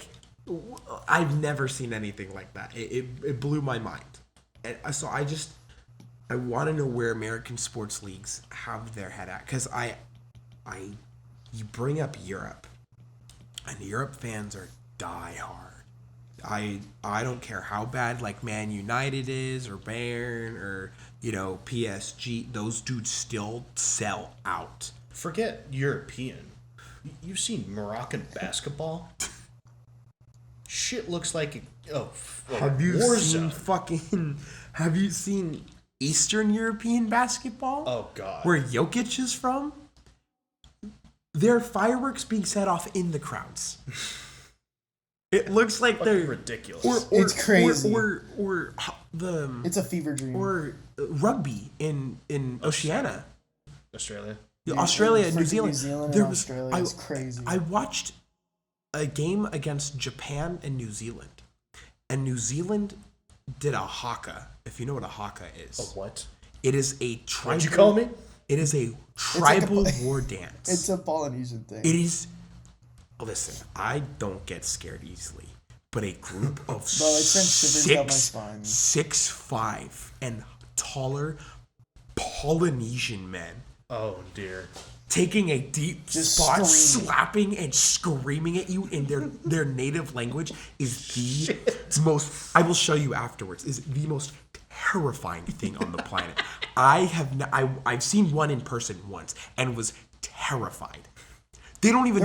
I've never seen anything like that. It blew my mind. And so I want to know where American sports leagues have their head at. Because you bring up Europe, and Europe fans are diehard. I don't care how bad like Man United is or Bayern or PSG. Those dudes still sell out. Forget European. You've seen Moroccan basketball. Shit looks like have you seen Eastern European basketball? Oh God. Where Jokic is from? There are fireworks being set off in the crowds. It looks like they're ridiculous. It's crazy. It's a fever dream. Or rugby in Oceania. Australia. Australia and New Zealand. New Zealand and Australia is crazy. I watched a game against Japan and New Zealand. And New Zealand did a haka, if you know what a haka is. A what? It is a tribal... What'd you call me? It is a tribal war dance. It's a Polynesian thing. It is... Listen, I don't get scared easily. But a group of 6'5" and taller Polynesian men... Oh, dear. Taking a deep spot, slapping and screaming at you in their native language is the most, I will show you afterwards, is the most terrifying thing on the planet. I've seen one in person once and was terrified. They don't even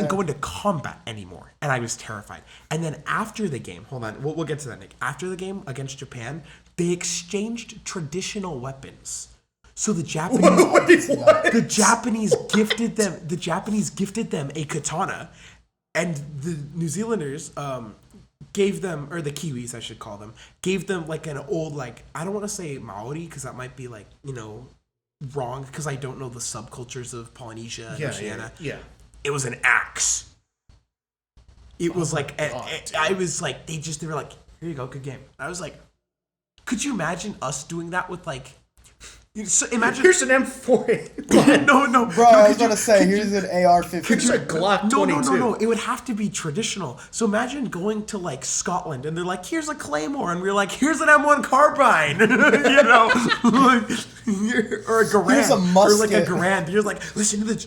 go into combat anymore, and I was terrified. And then after the game, hold on, we'll get to that, Nick. After the game against Japan, they exchanged traditional weapons. So the Japanese gifted them a katana, and the New Zealanders gave them, or the Kiwis I should call them, gave them like an old, like, I don't want to say Maori because that might be like, you know, wrong because I don't know the subcultures of Polynesia and Oceania. Yeah. It was an axe. It was like I was like they were like, here you go, good game. I was like, could you imagine us doing that with like? So imagine here's an M4. No, bro. I was gonna say here's an AR-15. Here's a Glock 22. No. It would have to be traditional. So imagine going to like Scotland and they're like, here's a claymore, and we're like, here's an M1 carbine, you know, or a Garand, here's a musket, or like a Garand. You're like, listen to this,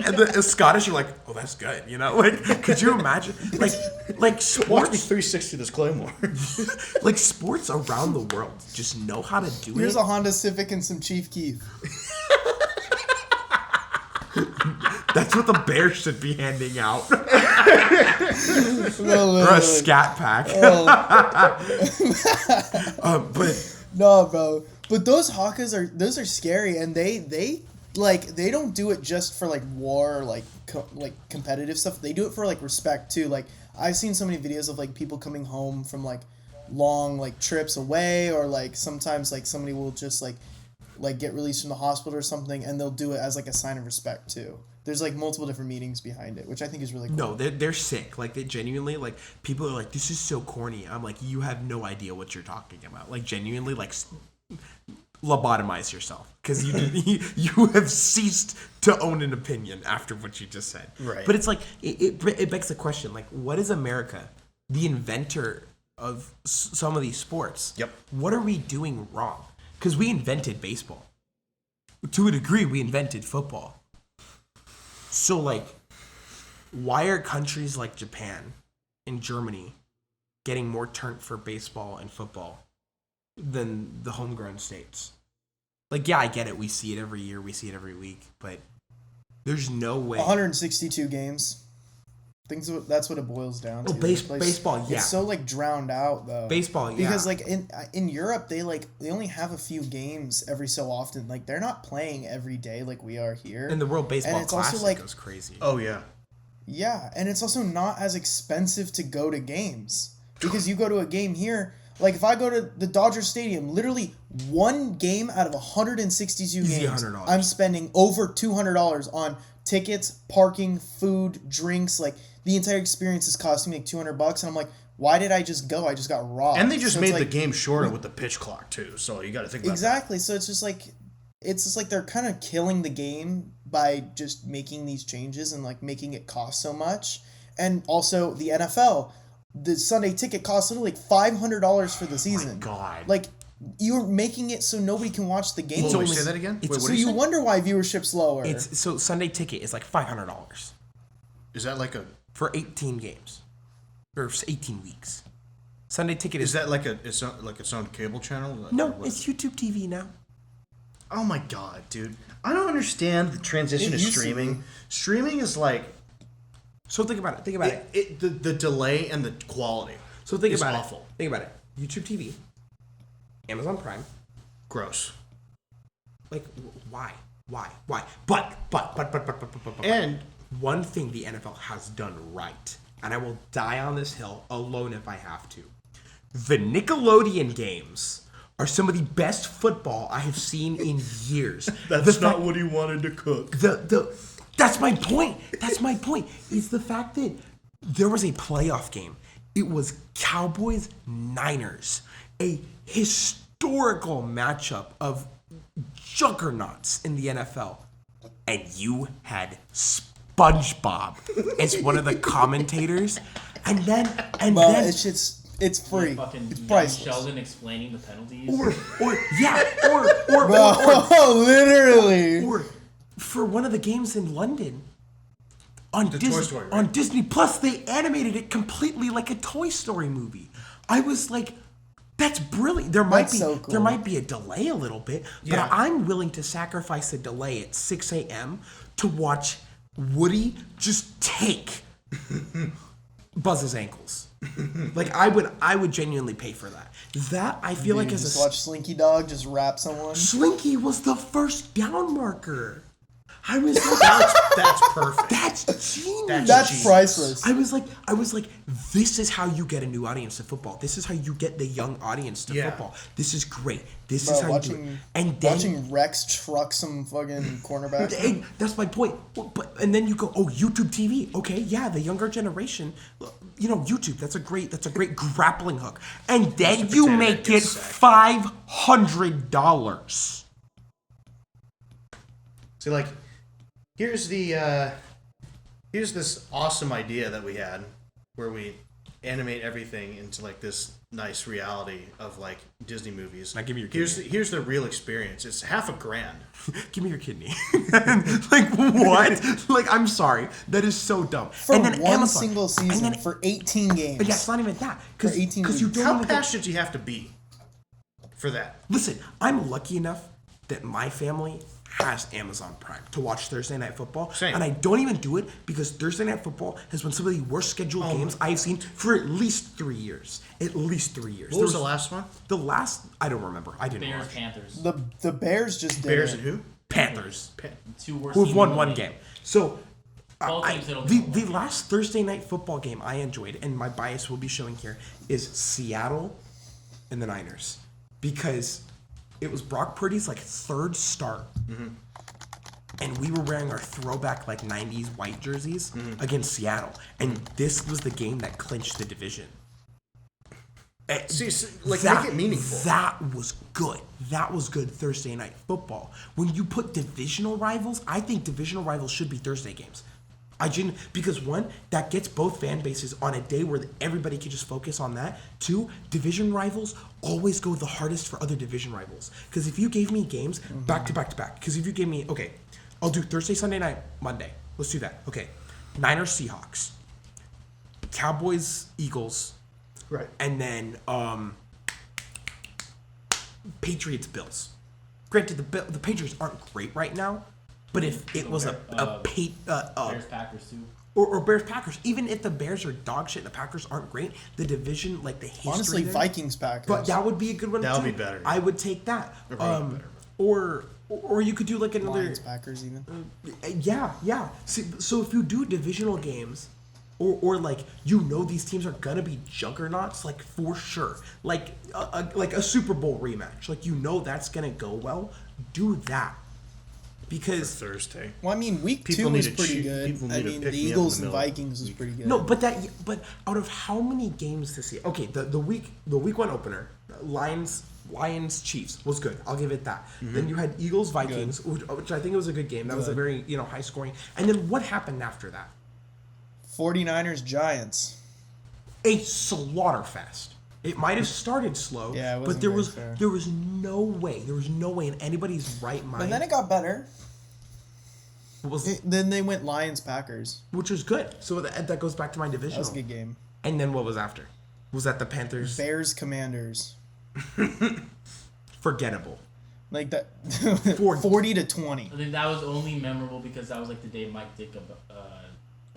and the Scottish, you're like, oh, that's good, you know, like, could you imagine, like sports? Watch me 360 this claymore. Like sports around the world just know how to do it. Here's a Honda Civic and some Chief Keef. That's what the Bears should be handing out. Or No, a scat pack. But no, bro. But those hakas are scary, and they don't do it just for like war, like competitive stuff. They do it for like respect too. Like I've seen so many videos of like people coming home from like long like trips away, or like sometimes like somebody will just like get released from the hospital or something, and they'll do it as like a sign of respect too. There's like multiple different meanings behind it, which I think is really cool. No, they're sick. Like they genuinely, like people are like, this is so corny. I'm like, you have no idea what you're talking about. Like genuinely, like lobotomize yourself because you have ceased to own an opinion after what you just said. Right. But it's like it begs the question, like, what is America, the inventor of some of these sports? Yep. What are we doing wrong? Because we invented baseball. To a degree, we invented football. So, like, why are countries like Japan and Germany getting more turned for baseball and football than the homegrown states? Like, yeah, I get it. We see it every year. We see it every week. But there's no way. 162 games. That's what it boils down to. Baseball, yeah. It's so like drowned out though. Baseball, yeah. Because like in Europe, they only have a few games every so often. Like they're not playing every day like we are here. And the World Baseball Classic also goes crazy. Oh yeah. Yeah, and it's also not as expensive to go to games because you go to a game here. Like if I go to the Dodger Stadium, literally one game out of 162 games, $100. I'm spending over $200 on tickets, parking, food, drinks. Like the entire experience is costing me like $200, and I'm like, why did I just go? I just got robbed. And they just made the game shorter with the pitch clock too, so you got to think about exactly. That. So it's just like they're kind of killing the game by just making these changes and like making it cost so much. And also the NFL, the Sunday ticket costs literally like $500 for the season. Oh my God. Like you're making it so nobody can watch the game. Wait, say that again? Wait, so you wonder why viewership's lower. So Sunday ticket is like $500. Is that like for 18 games or 18 weeks? Sunday ticket is that like its own cable channel? No, it's YouTube TV now. Oh my God, dude! I don't understand the transition to streaming. Streaming is like. So think about it. The delay and the quality. So think is about awful. Think about it. YouTube TV, Amazon Prime. Gross. Like why? But. And one thing the NFL has done right, and I will die on this hill alone if I have to. The Nickelodeon games are some of the best football I have seen in years. That's not what he wanted to cook. That's my point. That's my point. It's the fact that there was a playoff game. It was Cowboys-Niners, a historical matchup of juggernauts in the NFL. And you had SpongeBob as one of the commentators. And then it's free. Fucking It's young priceless. Sheldon explaining the penalties. or Literally. or for one of the games in London on Toy Disney, Story, right? on Disney Plus, they animated it completely like a Toy Story movie. I was like, that's brilliant. There might be a delay a little bit, but Yeah. I'm willing to sacrifice a delay at 6 a.m. to watch Woody just take Buzz's ankles. Like I would genuinely pay for that. That I feel like is just a watch Slinky Dog just wrap someone. Slinky was the first down marker. I was like, That's perfect. that's genius. That's Jesus. priceless. I was like, this is how you get a new audience to football. This is how you get the young audience to football. This is great. This is how you do it. And then Watching Rex truck some fucking cornerback. Hey, that's my point. And then you go, oh, YouTube TV. Okay, yeah, the younger generation, YouTube. That's a great grappling hook. And then you make it $500. See, like, here's this awesome idea that we had where we animate everything into like this nice reality of like Disney movies. Now give me your here's the real experience. It's $5,000. Give me your kidney. Like what? Like I'm sorry, that is so dumb. For and then one Amazon, single season, and then, for 18 games. yeah, it's not even that. For 18 Because you weeks. don't How even get- passionate do you have to be for that? Listen, I'm lucky enough that my family has Amazon Prime to watch Thursday Night Football. Same. And I don't even do it because Thursday Night Football has been some of the worst scheduled games I've seen for at least 3 years. At least 3 years. What was the last one? The last, I don't remember. I didn't Bears, watch. Panthers. The Bears just did Bears it. and who? Panthers. Two worst Who have teams won in the one league. game. So Both teams that don't the win. last Thursday Night Football game I enjoyed, and my bias will be showing here, is Seattle and the Niners. Because it was Brock Purdy's like third start. And we were wearing our throwback like 90s white jerseys against Seattle. And this was the game that clinched the division. See, make it meaningful. That was good. That was good Thursday Night Football. When you put divisional rivals, I think divisional rivals should be Thursday games. Because one, that gets both fan bases on a day where everybody can just focus on that. Two, division rivals always go the hardest for other division rivals. Because if you gave me games back to back to back, because if you gave me, okay, I'll do Thursday, Sunday night, Monday. Let's do that. Okay. Niners, Seahawks. Cowboys, Eagles. Right. And then Patriots, Bills. Granted, the Patriots aren't great right now, but if it was Bears, Packers too. or Bears, Packers, even if the Bears are dog shit and the Packers aren't great, the division, like the history Honestly, there- Vikings Packers. But that would be a good one That would too. be better. I would take that. They're probably better. Or you could do like another. Lions Packers even. Yeah. See, so if you do divisional games, or like these teams are gonna be juggernauts, like for sure, like a Super Bowl rematch, like that's gonna go well. Do that because Thursday. Well, I mean, week People 2 was need to pretty cheat. good. People I need to mean, pick the me up in Eagles the and middle. Vikings was pretty good. no, but out of how many games to see? Okay, the week one opener, Lions Chiefs was good. I'll give it that. Then you had Eagles Vikings, which I think was a good game. That was a very high scoring. And then what happened after that? 49ers Giants. A slaughterfest. It might have started slow, Yeah, it but wasn't there very was fair. there was no way in anybody's right mind. And then it got better. was Then they went Lions Packers. which was good. So that goes back to my division. That was a good game. And then what was after? Was that the Panthers? Bears Commanders. Forgettable. Like that. 40. 40-20. I think that was only memorable because that was like the day Mike Dick,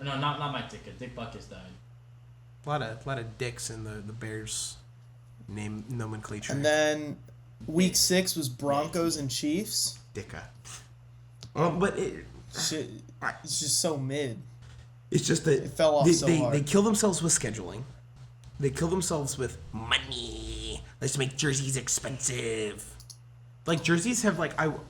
no, not Mike Dick, Dick Buckus died. A lot of dicks in the Bears name nomenclature. And then week 6 was Broncos and Chiefs. Dicka. But Shit, it's just so mid. it's just that It fell off so hard. They kill themselves with scheduling. They kill themselves with money. Let's make jerseys expensive. Like jerseys have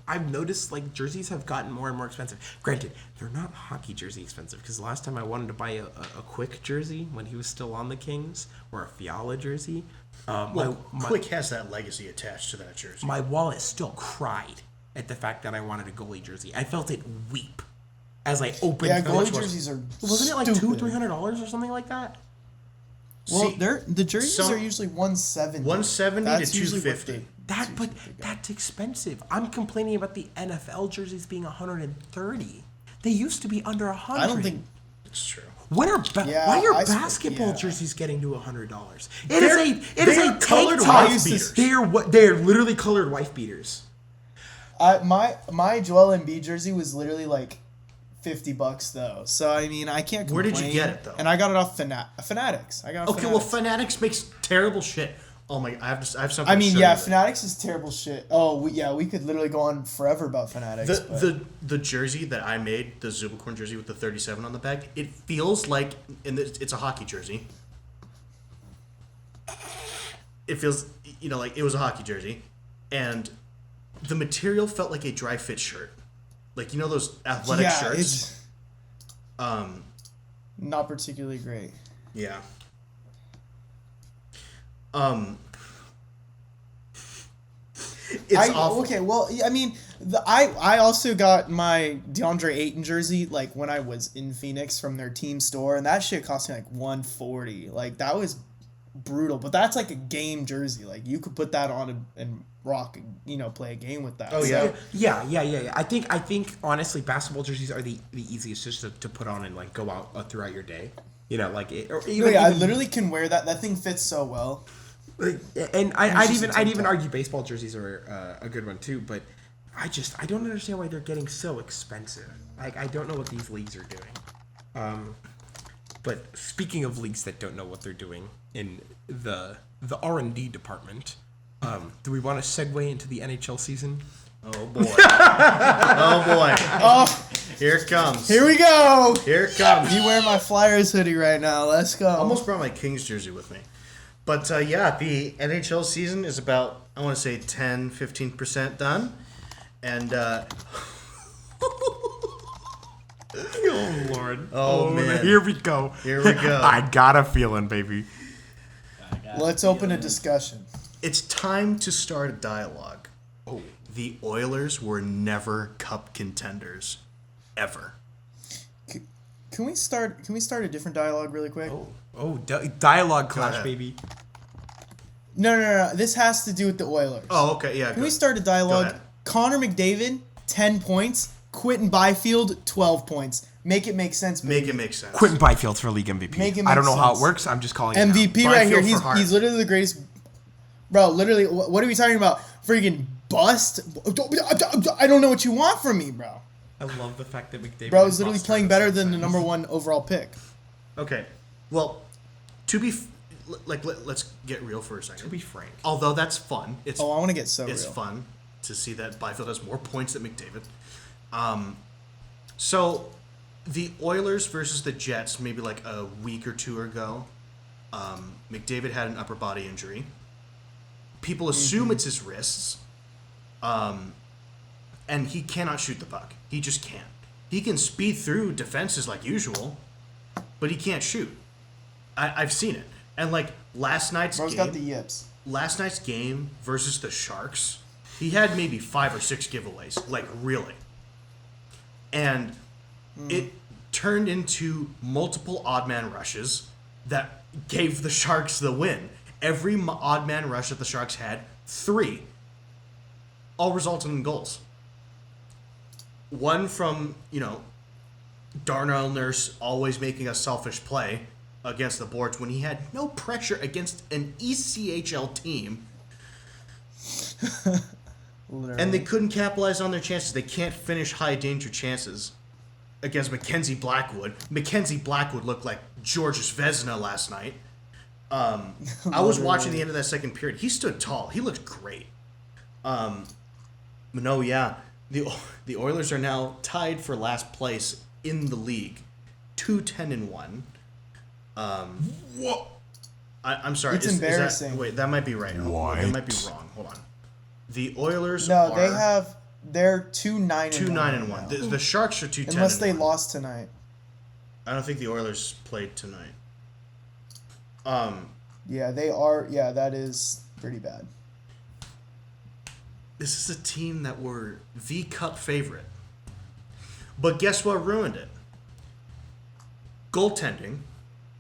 I've noticed like jerseys have gotten more and more expensive. Granted, they're not hockey jersey expensive because last time I wanted to buy a Quick jersey when he was still on the Kings or a Fiala jersey, Quick has that legacy attached to that jersey. my wallet still cried at the fact that I wanted a goalie jersey. I felt it weep as I opened. Yeah, the goalie jerseys are wasn't it like stupid. $200-$300 or something like that? Well, See, the jerseys some- are usually 170. 170 That's to usually what 250. That's expensive. I'm complaining about the NFL jerseys being $130. They used to be under $100. I don't think. It's true. Why are I- basketball yeah. jerseys getting to $100? They're It is a colored tank wife top. beaters. They are literally colored wife beaters. My Joel Embiid jersey was literally like $50 though. So I mean, I can't complain. Where did you get it, though? And I got it off Fanatics. I got it off Okay, well, Fanatics. Fanatics makes terrible shit. Oh my! I have something. I mean, to show yeah, you. Fanatics is terrible shit. Oh, we could literally go on forever about Fanatics. but- The jersey that I made, the Zubacorn jersey with the 37 on the back, it feels like, and it's a hockey jersey. It feels, like it was a hockey jersey, and the material felt like a dry fit shirt, like those athletic shirts. It's not particularly great. Yeah. It's awful. Okay, well, I mean, I also got my DeAndre Ayton jersey like when I was in Phoenix from their team store, and that shit cost me like $140. Like that was brutal, but that's like a game jersey. Like you could put that on and rock, play a game with that. Oh, yeah. Yeah. I think honestly, basketball jerseys are the easiest just to put on and like go out throughout your day. I literally can wear that. That thing fits so well. And I'd just a even TikTok. argue baseball jerseys are a good one too, but I don't understand why they're getting so expensive. Like I don't know what these leagues are doing. But speaking of leagues that don't know what they're doing in the R&D department, do we want to segue into the NHL season? Oh boy! Oh boy! Oh, Here it comes. here we go. Here it comes. You wear my Flyers hoodie right now. Let's go. Almost brought my Kings jersey with me. But yeah, the NHL season is about, I want to say 10, 15% done. And Oh Lord! Oh, man. Here we go. Here we go. I got a feeling, baby. Let's open a discussion. it's time to start a dialogue. Oh, the Oilers were never cup contenders. Ever. Can we start a different dialogue really quick? Dialogue clash, ahead. baby. No. This has to do with the Oilers. Oh, okay, yeah. Can we start a dialogue? ahead. Connor McDavid, 10 points. Quentin Byfield, 12 points. Make it make sense, baby. Make it make sense. Quentin Byfield's for league MVP. Make it I don't make know how it sense. works. I'm just calling it MVP now. right here. Byfield for Hart. He's literally the greatest. Bro, literally, what are we talking about? Freaking bust? I don't know what you want from me, bro. I love the fact that McDavid. Bro is literally playing better than the number one overall pick. Okay. Well, let's get real for a second. To be frank, Although that's fun. It's Oh, I want to get so It's real. fun to see that Byfield has more points than McDavid. So the Oilers versus the Jets, maybe like a week or two ago, McDavid had an upper body injury. People assume it's his wrists, and he cannot shoot the puck. He just can't. He can speed through defenses like usual, but he can't shoot. I've seen it. And like last night's Bro's game, got the yips. last night's game versus the Sharks, he had maybe 5 or 6 giveaways, like really. And it turned into multiple odd man rushes that gave the Sharks the win. Every odd man rush that the Sharks had, 3, all resulted in goals. One from, Darnell Nurse always making a selfish play against the boards when he had no pressure against an ECHL team. Literally. And they couldn't capitalize on their chances. They can't finish high danger chances against Mackenzie Blackwood. Mackenzie Blackwood looked like Georges Vezina last night. I was watching the end of that second period. He stood tall. He looked great. But no, yeah. The Oilers are now tied for last place in the league. 2-10-1. what? I'm sorry. It's is that- embarrassing. wait, that might be right. What? That might be wrong. Hold on. The Oilers No, are they're 2-9-1. 2-9-1. The Sharks are 2-10. Unless they lost tonight. I don't think the Oilers played tonight. Yeah, they are. Yeah, that is pretty bad. This is a team that were the Cup favorite. But guess what ruined it? Goaltending.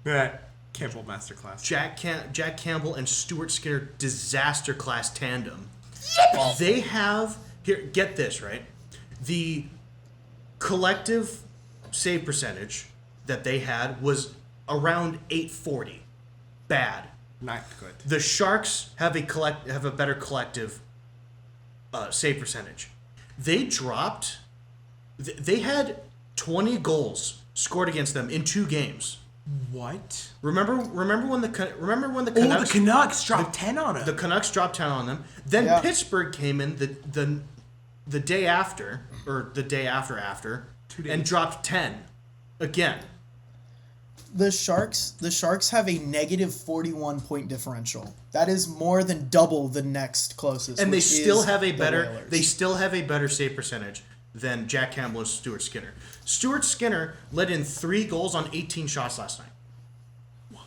Yeah. Campbell masterclass. Jack Campbell and Stuart Skinner disaster class tandem. They have here. Get this right. The collective save percentage that they had was around .840. Bad. Not good. The Sharks have a better collective save percentage. They dropped. They had 20 goals scored against them in 2 games. What? Remember when the Canucks? The Canucks dropped 10 on him. The Canucks dropped 10 on them. Then Yeah. Pittsburgh came in the day after, or the day after, 2 days. and dropped 10 again. The Sharks have a negative 41 point differential. That is more than double the next closest. And they which still is have a the better Whalers. they still have a better save percentage than Jack Campbell and Stuart Skinner. Stuart Skinner let in 3 goals on 18 shots last night.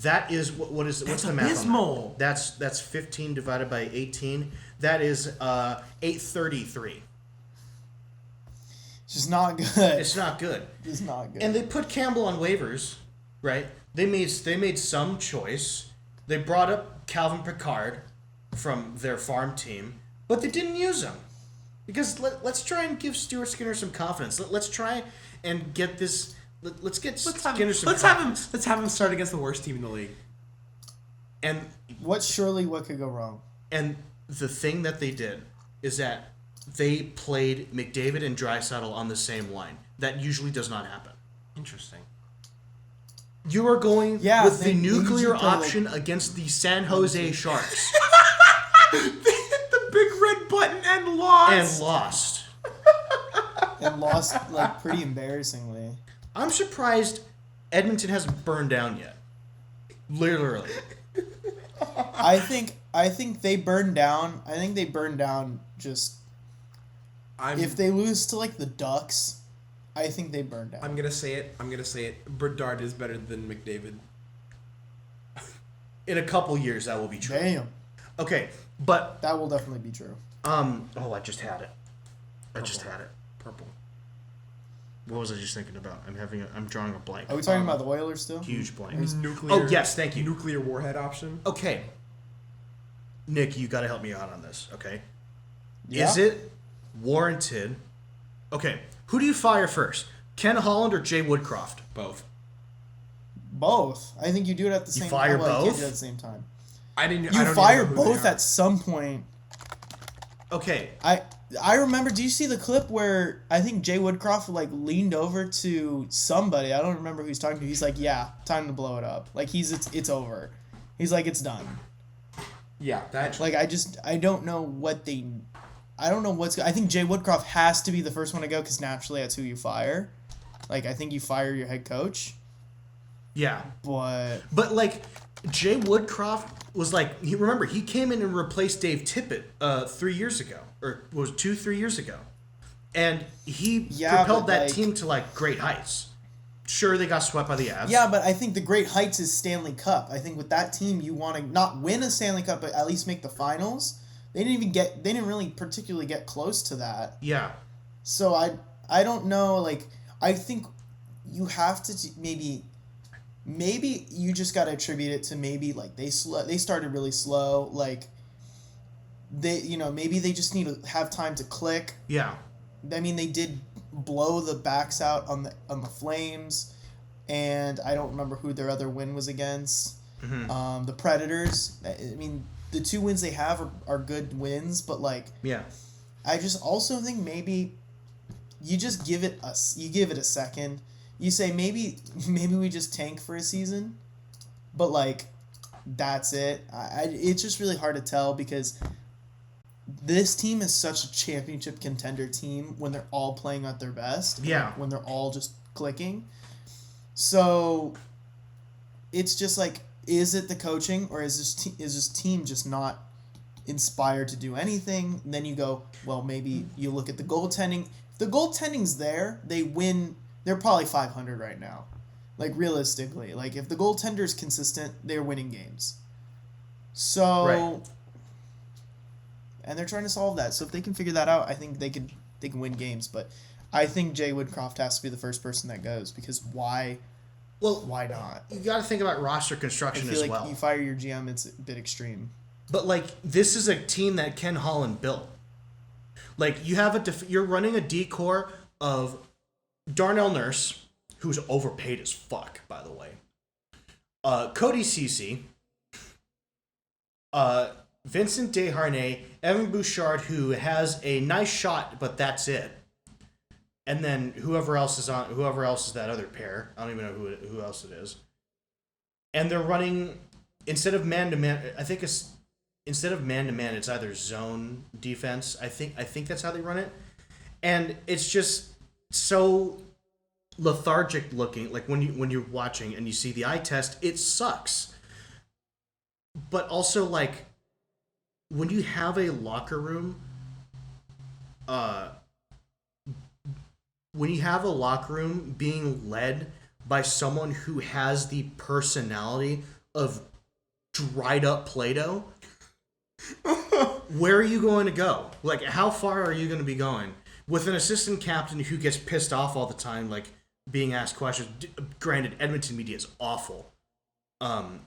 That is what's the math abysmal. on that? That's 15 divided by 18. That is 833. It's just not good. It's not good. It's not good. And they put Campbell on waivers, right? They made some choice. They brought up Calvin Pickard from their farm team, but they didn't use him. Because let's try and give Stuart Skinner some confidence. Let's try and get this. Let's get Skinner some confidence. Let's have him start against the worst team in the league. And what could go wrong? And the thing that they did is that they played McDavid and Draisaitl on the same line. That usually does not happen. Interesting. You are going with the nuclear usually play option against the San Jose Sharks. They hit the big red button and lost. And lost like pretty embarrassingly. I'm surprised Edmonton hasn't burned down yet. Literally. I think they burned down. I think they burned down just if they lose to like the Ducks, I think they burned down. I'm gonna say it. Bedard is better than McDavid. In a couple years that will be true. Damn. Okay, but That will definitely be true. I just had it. Purple. What was I just thinking about? I'm drawing a blank. Are we talking about the Oilers still? Huge blank. Nuclear. Oh yes, thank you. Nuclear warhead option. Okay. Nick, you got to help me out on this, okay? Yeah. Is it warranted? Okay, who do you fire first? Ken Holland or Jay Woodcroft? Both. Both. I think you do it at the same fire time. Well, you can't both? do it at the same time. I don't You even fire know who they both are. at some point. Okay. I remember. Do you see the clip where I think Jay Woodcroft like leaned over to somebody? I don't remember who he's talking to. He's like, "Yeah, time to blow it up." Like it's over. He's like, "It's done." Yeah, that. Like I don't know what's. I think Jay Woodcroft has to be the first one to go because naturally that's who you fire. Like I think you fire your head coach. Yeah. But like Jay Woodcroft was like he came in and replaced Dave Tippett 3 years ago, or was 2-3 years ago, and he propelled but, that like, team to like great heights. Sure, they got swept by the Avs. yeah, but I think the great heights is Stanley Cup. I think with that team you want to not win a Stanley Cup, but at least make the finals. They didn't really particularly get close to that. Yeah. So I don't know. Like I think you have to maybe you just got to attribute it to maybe like they started really slow. Like maybe they just need to have time to click. Yeah. I mean, they did blow the backs out on the Flames, and I don't remember who their other win was against. Mm-hmm. The Predators. I mean, the 2 wins they have are good wins, but like, Yeah. I just also think maybe you just give it a second. You say maybe we just tank for a season, but like that's it. It's just really hard to tell because this team is such a championship contender team when they're all playing at their best. Yeah. When they're all just clicking. So it's just like, is it the coaching or is this team just not? inspired to do anything. And then you go, well, maybe you look at the goaltending. If the goaltending's there, they win. They're probably 500 right now. Like, realistically. Like, if the goaltender's consistent, they're winning games. So... Right. And they're trying to solve that. So if they can figure that out, I think they can win games. But I think Jay Woodcroft has to be the first person that goes, because why not? You got to think about roster construction as well. You fire your GM, it's a bit extreme. But like, this is a team that Ken Holland built. Like, you have you're running a decor of Darnell Nurse, who's overpaid as fuck, by the way. Cody Ceci, Vincent Desharnais, Evan Bouchard, who has a nice shot, but that's it. And then whoever else is that other pair. I don't even know who else it is. And they're running, instead of man-to-man, it's either zone defense. I think that's how they run it. And it's just so lethargic looking. Like, when you're watching and you see the eye test, it sucks. But also, like, when you have a locker room, being led by someone who has the personality of dried up Play-Doh, where are you going to go? Like, how far are you going to be going? With an assistant captain who gets pissed off all the time, like, being asked questions. Granted, Edmonton media is awful. And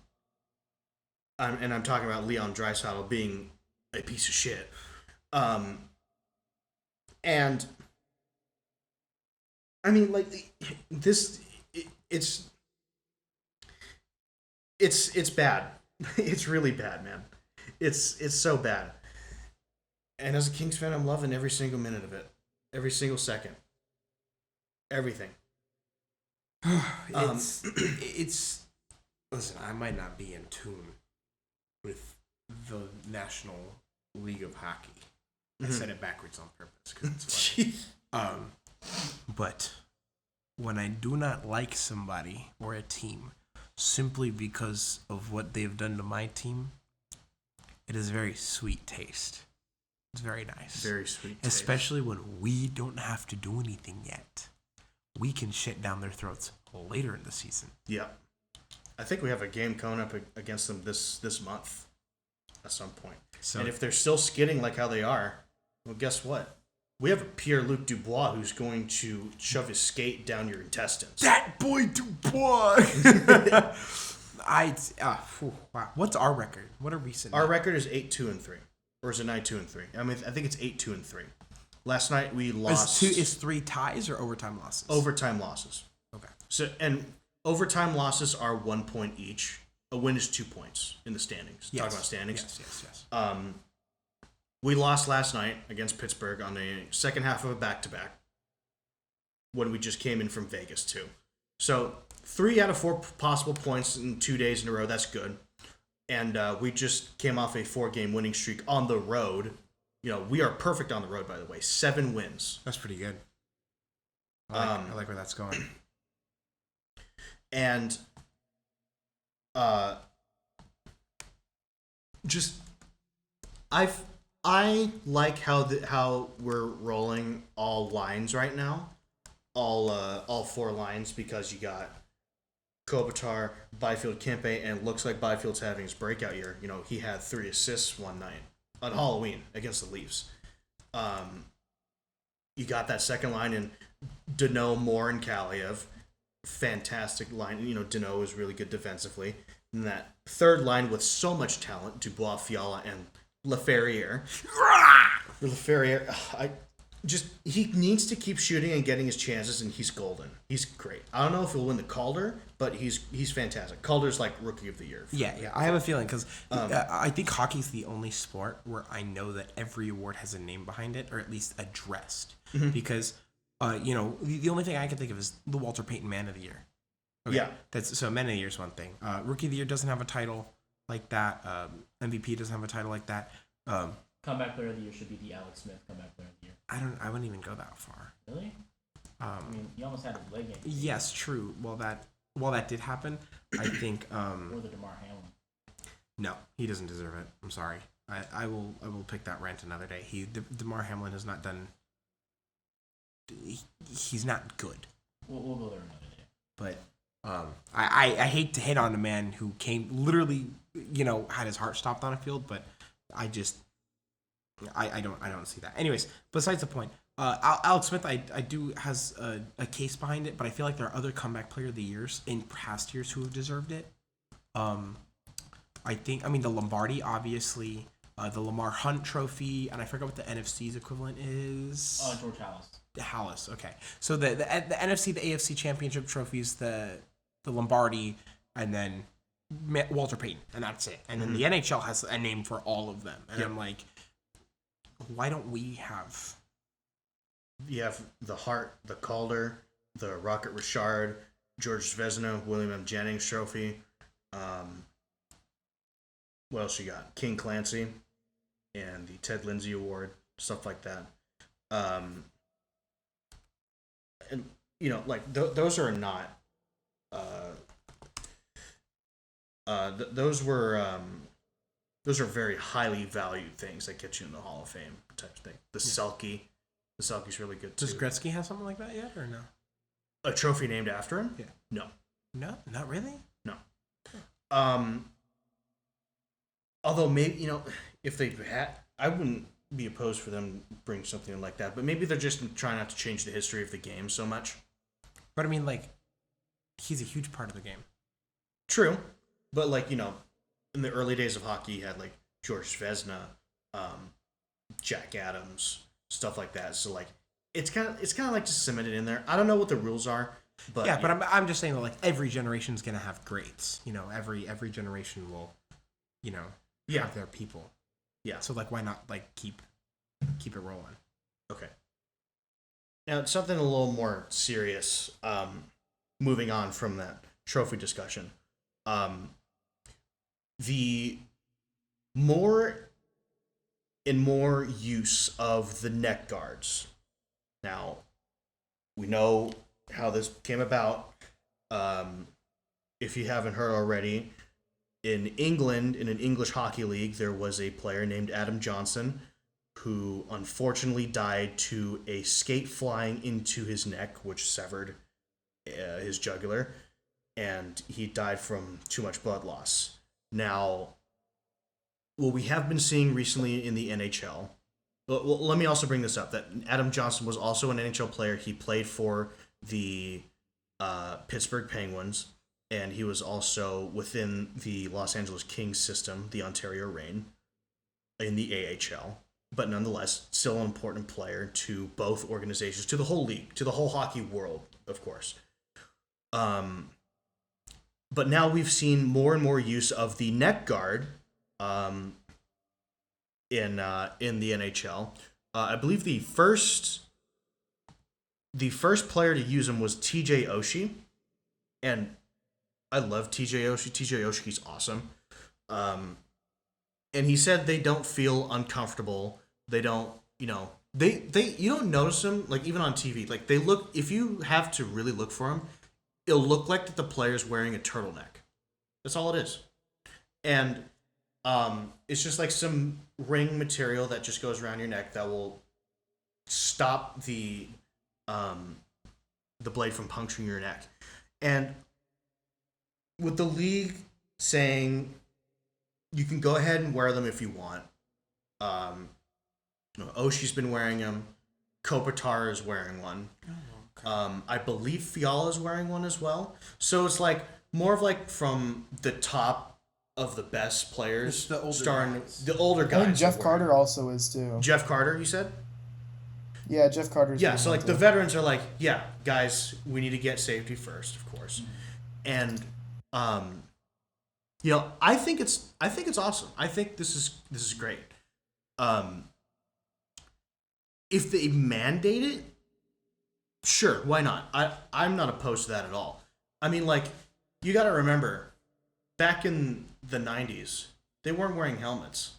I'm talking about Leon Draisaitl being a piece of shit. And I mean, like, this, it's bad. It's really bad, man. It's so bad. And as a Kings fan, I'm loving every single minute of it. Every single second. Everything. It's listen, I might not be in tune with the National League of Hockey. I said it backwards on purpose because it's funny. But when I do not like somebody or a team simply because of what they've done to my team, it is very sweet taste. It's very nice. Very sweet taste. Especially when we don't have to do anything yet. We can shit down their throats later in the season. Yeah. I think we have a game coming up against them this month at some point. So, and if they're still skidding like how they are, well, guess what? We have a Pierre-Luc Dubois who's going to shove his skate down your intestines. That boy Dubois! Wow. What's our record? What are recent? Our record is 8-2-3. Or is it 9-2-3? I mean, I think it's 8-2-3. Last night we lost. Is 3 ties or overtime losses? Overtime losses. Okay. So, and overtime losses are 1 point each. A win is 2 points in the standings. Yes. Talking about standings. Yes. We lost last night against Pittsburgh on the second half of a back-to-back when we just came in from Vegas, too. So 3 out of 4 possible points in 2 days in a row. That's good. And we just came off a 4-game winning streak on the road. You know, we are perfect on the road, by the way. 7 wins. That's pretty good. I like where that's going. And I like how we're rolling all lines right now, all 4 lines, because you got Kopitar, Byfield, Kempe, and it looks like Byfield's having his breakout year. You know, he had 3 assists one night on Halloween against the Leafs. You got that second line in Danault, Moore, and Kaliev. Fantastic line. You know, Danault is really good defensively. And that third line with so much talent, Dubois, Fiala, and Laferriere. He needs to keep shooting and getting his chances, and he's golden. He's great. I don't know if he'll win the Calder, but he's fantastic. Calder's like Rookie of the Year. Yeah. I have a feeling because I think hockey's the only sport where I know that every award has a name behind it, or at least addressed. Mm-hmm. Because, the only thing I can think of is the Walter Payton Man of the Year. Okay. Yeah. So Man of the Year is one thing. Rookie of the Year doesn't have a title like that. MVP doesn't have a title like that. Comeback Player of the Year should be the Alex Smith Comeback Player of the Year. I wouldn't even go that far. Really? I mean, you almost had his leg in. Yes, true. Well, that did happen. I think. Or the DeMar Hamlin. No, he doesn't deserve it. I'm sorry. I will pick that rant another day. DeMar Hamlin has not done. He's not good. We'll go there another day. But I hate to hit on a man who came literally, had his heart stopped on a field, but I don't see that. Anyways, besides the point, Alex Smith I do has a case behind it, but I feel like there are other comeback player of the years in past years who have deserved it. I think the Lombardi, obviously, the Lamar Hunt Trophy, and I forgot what the NFC's equivalent is. George Hallis. Hallis, okay. So the NFC, the AFC Championship trophies, the Lombardi, and then Walter Payton, and that's it. And then the NHL has a name for all of them. And I'm like, why don't we have? You have the Hart, the Calder, the Rocket Richard, George Vezina, William M. Jennings Trophy. What else you got? King Clancy, and the Ted Lindsay Award, stuff like that. And those are not. Those are very highly valued things that get you in the Hall of Fame type of thing. The Selke's really good too. Does Gretzky have something like that yet, or no? A trophy named after him? Yeah. No, not really. No. Although maybe if they had, I wouldn't be opposed for them to bring something like that. But maybe they're just trying not to change the history of the game so much. But he's a huge part of the game. True, but in the early days of hockey, you had George Vezina, Jack Adams, stuff like that. So it's kind of just cemented in there. I don't know what the rules are, but yeah. But I'm just saying that every generation's gonna have greats. Every generation will, have their people. Yeah. So why not keep it rolling? Okay. Now something a little more serious. Moving on from that trophy discussion. The more and more use of the neck guards. Now, we know how this came about. If you haven't heard already, in England, in an English hockey league, there was a player named Adam Johnson who unfortunately died to a skate flying into his neck, which severed his jugular, and he died from too much blood loss. Now, what we have been seeing recently in the NHL, well, let me also bring this up, that Adam Johnson was also an NHL player. He played for the Pittsburgh Penguins, and he was also within the Los Angeles Kings system, the Ontario Reign, in the AHL. But nonetheless, still an important player to both organizations, to the whole league, to the whole hockey world, of course. But now we've seen more and more use of the neck guard in the NHL. I believe the first player to use them was TJ Oshie, and I love TJ Oshie. TJ Oshie's awesome. And he said they don't feel uncomfortable. They don't, they you don't notice them even on TV. They look, if you have to really look for them, it'll look like that the player's wearing a turtleneck. That's all it is. And it's just some ring material that just goes around your neck that will stop the blade from puncturing your neck. And with the league saying you can go ahead and wear them if you want, Oshie's been wearing them. Kopitar is wearing one. I believe Fiala's wearing one as well. So it's more of from the top of the best players, the older guys. The older guys. I think Jeff Carter also is too. Jeff Carter, you said? Yeah, Jeff Carter's. Yeah, so the veterans are yeah, guys, we need to get safety first, of course. And I think it's awesome. I think this is great. If they mandate it, sure, why not? I'm not opposed to that at all. You got to remember, back in the 90s, they weren't wearing helmets.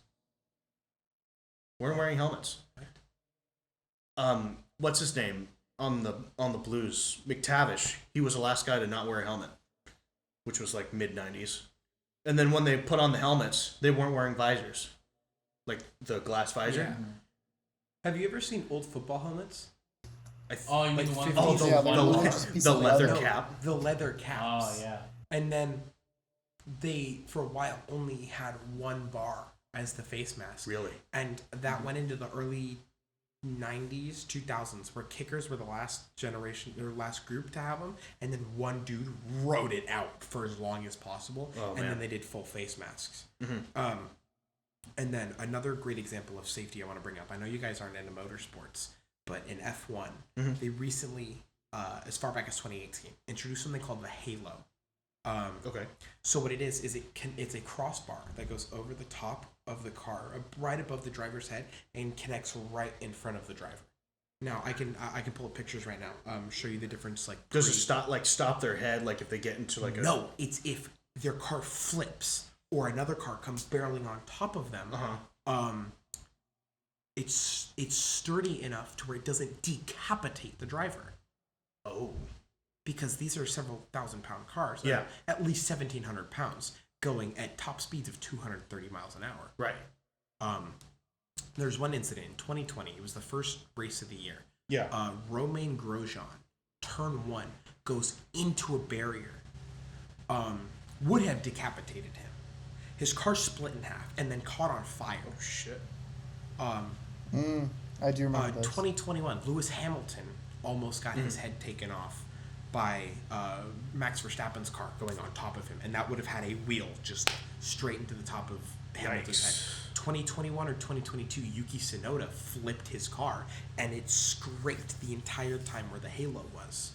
What's his name on the Blues? McTavish. He was the last guy to not wear a helmet, which was mid 90s. And then when they put on the helmets, they weren't wearing visors. like the glass visor. Yeah. Have you ever seen old football helmets? Oh, you mean the ones? Oh, the leather cap. The leather caps. Oh yeah. And then they, for a while, only had one bar as the face mask. Really? And that went into the early 90s, 2000s, where kickers were the last generation, or last group to have them. And then one dude rode it out for as long as possible. And then they did full face masks. Mm-hmm. And then another great example of safety I want to bring up. I know you guys aren't into motorsports, but in F1, they recently, as far back as 2018, introduced something called the Halo. Okay. So what it is it's a crossbar that goes over the top of the car, right above the driver's head, and connects right in front of the driver. Now I can pull up pictures right now. Show you the difference. Like, does it stop their head? Like if they get into like a no, it's if their car flips or another car comes barreling on top of them. It's sturdy enough to where it doesn't decapitate the driver. Oh. Because these are several thousand-pound cars. Yeah. At least 1,700 pounds going at top speeds of 230 miles an hour. Right. There's one incident in 2020. It was the first race of the year. Yeah. Romain Grosjean, turn 1, goes into a barrier. Would have decapitated him. His car split in half and then caught on fire. Oh, shit. I do remember this. 2021, Lewis Hamilton almost got his head taken off by Max Verstappen's car going on top of him, and that would have had a wheel just straight into the top of Hamilton's head. 2021 or 2022, Yuki Tsunoda flipped his car, and it scraped the entire time where the halo was.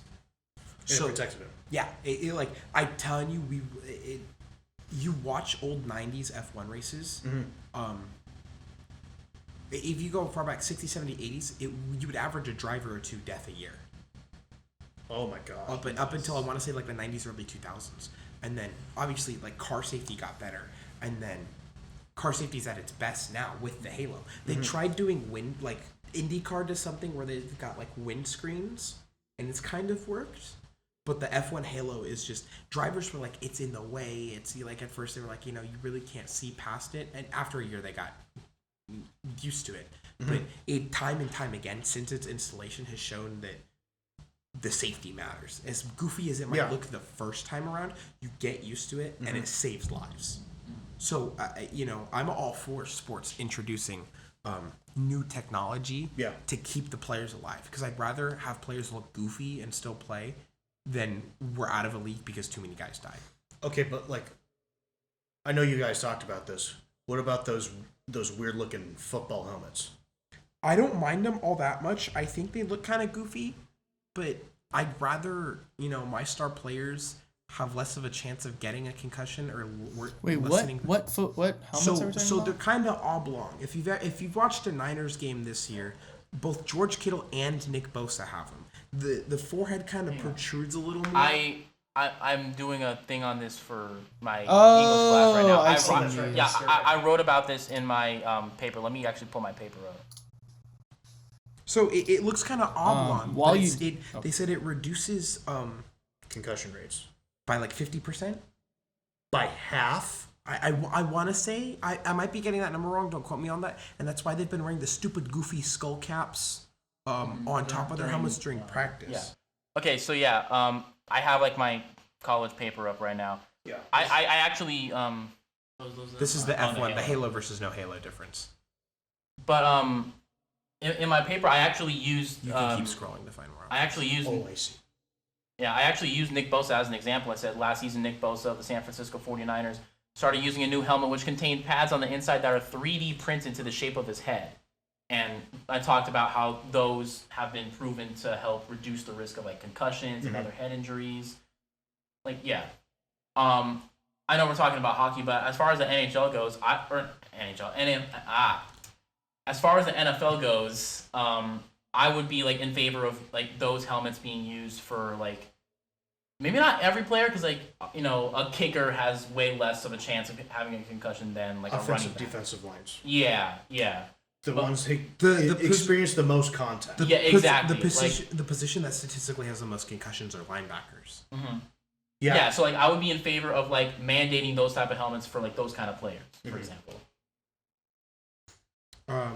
So it protected him. Yeah, it like I'm telling you, you watch old 90s F1 races. If you go far back, 60s, 70s, 80s, you would average a driver or two death a year. Oh my god. Up until I want to say like the 90s, early 2000s. And then obviously like car safety got better. And then car safety is at its best now with the Halo. They tried doing like IndyCar does something where they've got like windscreens and it's kind of worked. But the F1 Halo is just, drivers were like, it's in the way. It's like, at first they were like, you really can't see past it. And after a year they got used to it. But time and time again, since its installation, has shown that the safety matters. As goofy as it might look the first time around, you get used to it and it saves lives. So, I'm all for sports introducing new technology to keep the players alive. Because I'd rather have players look goofy and still play than we're out of a league because too many guys died. Okay, but like, I know you guys talked about this. What about those weird looking football helmets? I don't mind them all that much. I think they look kind of goofy, but I'd rather, my star players have less of a chance of getting a concussion or listening. What helmets are we talking So about? they're kind of oblong. If you've watched a Niners game this year, both George Kittle and Nick Bosa have them. The forehead kind of protrudes a little more. I'm doing a thing on this for my English class right now. I wrote about this in my paper. Let me actually pull my paper up. So it looks kind of oblong. They said it reduces Concussion rates. by like 50%. By half? I want to say, I might be getting that number wrong. Don't quote me on that. And that's why they've been wearing the stupid goofy skull caps on top of their helmets during practice. Yeah. Okay, so I have like my college paper up right now. Yeah. I actually This is the F1, the Halo versus no Halo difference. But in my paper I actually used You can keep scrolling to find more. I actually used I see. Yeah, I actually used Nick Bosa as an example. I said last season Nick Bosa of the San Francisco 49ers started using a new helmet which contained pads on the inside that are 3D printed to the shape of his head. And I talked about how those have been proven to help reduce the risk of like concussions and other head injuries. Like, I know we're talking about hockey, but as far as the NHL goes, as far as the NFL goes, I would be like in favor of like those helmets being used for like maybe not every player because like a kicker has way less of a chance of having a concussion than like a running back. Defensive lines. Yeah. The ones that experience the most contact. Exactly. The position that statistically has the most concussions are linebackers. Mm-hmm. Yeah, so like I would be in favor of like mandating those type of helmets for like those kind of players, for example.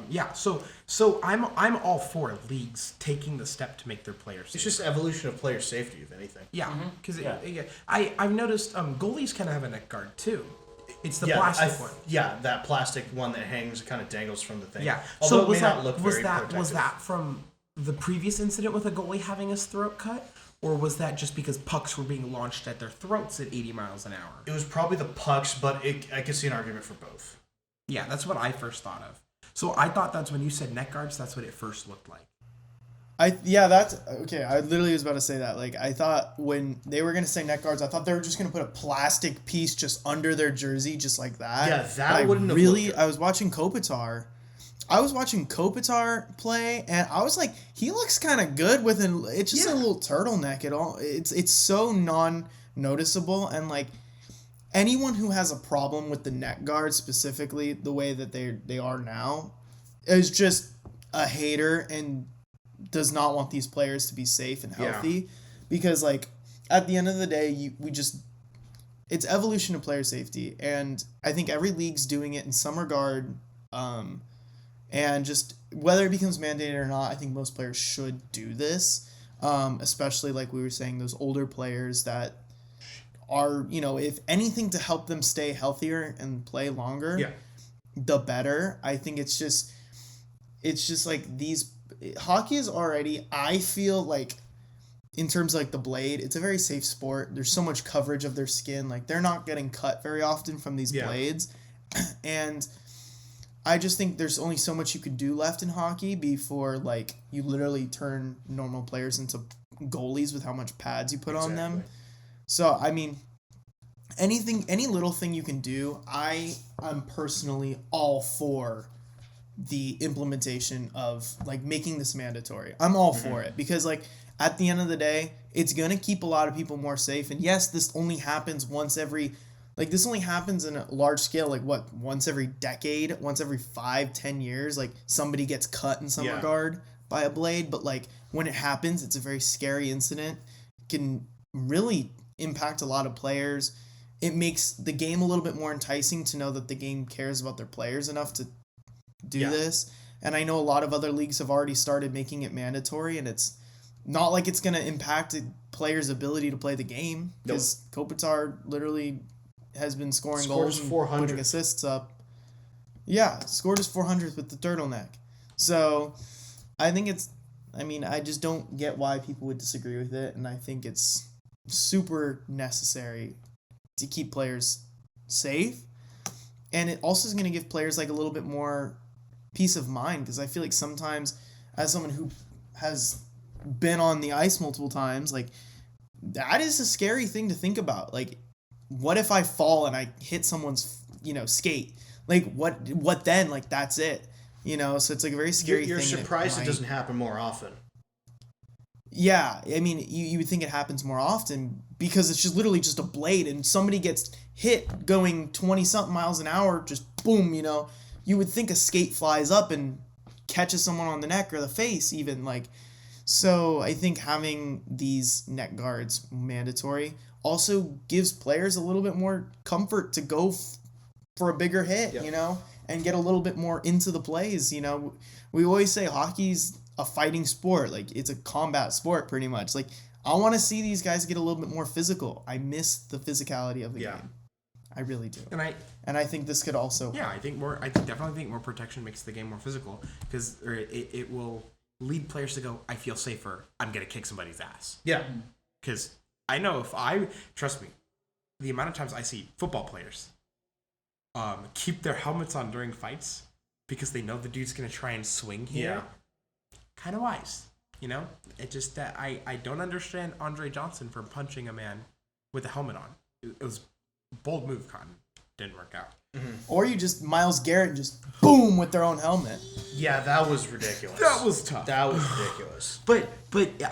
Yeah, so I'm all for leagues taking the step to make their players safe. It's just evolution of player safety, if anything. Yeah, because I've noticed goalies kind of have a neck guard too. It's the plastic one. Yeah, that plastic one that hangs, kind of dangles from the thing. Yeah. Although So it may not look very protective. was that from the previous incident with a goalie having his throat cut, or was that just because pucks were being launched at their throats at 80 miles an hour? It was probably the pucks, but I could see an argument for both. Yeah, that's what I first thought of. So I thought that's when you said neck guards, that's what it first looked like. That's okay. I literally was about to say that. Like, I thought when they were gonna say neck guards, I thought they were just gonna put a plastic piece just under their jersey, just like that. Yeah, that wouldn't have really. looked good. I was watching Kopitar. Play, and I was like, he looks kind of good with it's just a little turtleneck at all. It's so non-noticeable, and like anyone who has a problem with the neck guard specifically, the way that they are now, is just a hater and does not want these players to be safe and healthy, because like at the end of the day, it's evolution of player safety, and I think every league's doing it in some regard, and just whether it becomes mandated or not, I think most players should do this, especially like we were saying, those older players that are, if anything to help them stay healthier and play longer, the better. I think it's just like hockey is already, I feel like, in terms of like the blade, it's a very safe sport. There's so much coverage of their skin. Like, they're not getting cut very often from these blades. And I just think there's only so much you could do left in hockey before like you literally turn normal players into goalies with how much pads you put on them. So, I mean, any little thing you can do, I'm personally all for the implementation of like making this mandatory. I'm all for it, because like at the end of the day, it's going to keep a lot of people more safe. And yes, this only happens this only happens in a large scale, like once every decade, once every 5-10 years, like somebody gets cut in some regard by a blade. But like when it happens, it's a very scary incident. It can really impact a lot of players. It makes the game a little bit more enticing to know that the game cares about their players enough to do this. And I know a lot of other leagues have already started making it mandatory, and it's not like it's going to impact a player's ability to play the game, because Kopitar literally has been scoring goals and putting assists up. Yeah, scored his 400th with the turtleneck. So I think I just don't get why people would disagree with it, and I think it's super necessary to keep players safe. And it also is going to give players like a little bit more peace of mind, because I feel like sometimes, as someone who has been on the ice multiple times, like that is a scary thing to think about. Like, what if I fall and I hit someone's, skate? Like, what then? Like, that's it. So it's like a very scary thing. You're surprised it doesn't happen more often. Yeah, I mean, you would think it happens more often, because it's just literally just a blade, and somebody gets hit going 20-something miles an hour, just boom, You would think a skate flies up and catches someone on the neck or the face even, like. So I think having these neck guards mandatory also gives players a little bit more comfort to go for a bigger hit, and get a little bit more into the plays. We always say hockey's a fighting sport. Like, it's a combat sport pretty much. Like, I want to see these guys get a little bit more physical. I miss the physicality of the game. I really do. And I think this could also. Yeah, I definitely think more protection makes the game more physical, because it will lead players to go, I feel safer, I'm going to kick somebody's ass. Yeah. Because I know trust me, the amount of times I see football players keep their helmets on during fights because they know the dude's going to try and swing here. Yeah. Kind of wise, It just, I don't understand Andre Johnson for punching a man with a helmet on. It was a bold move, Cotton. Didn't work out. Mm-hmm. Or you just Myles Garrett just boom with their own helmet. Yeah, that was ridiculous. That was tough. That was ridiculous. But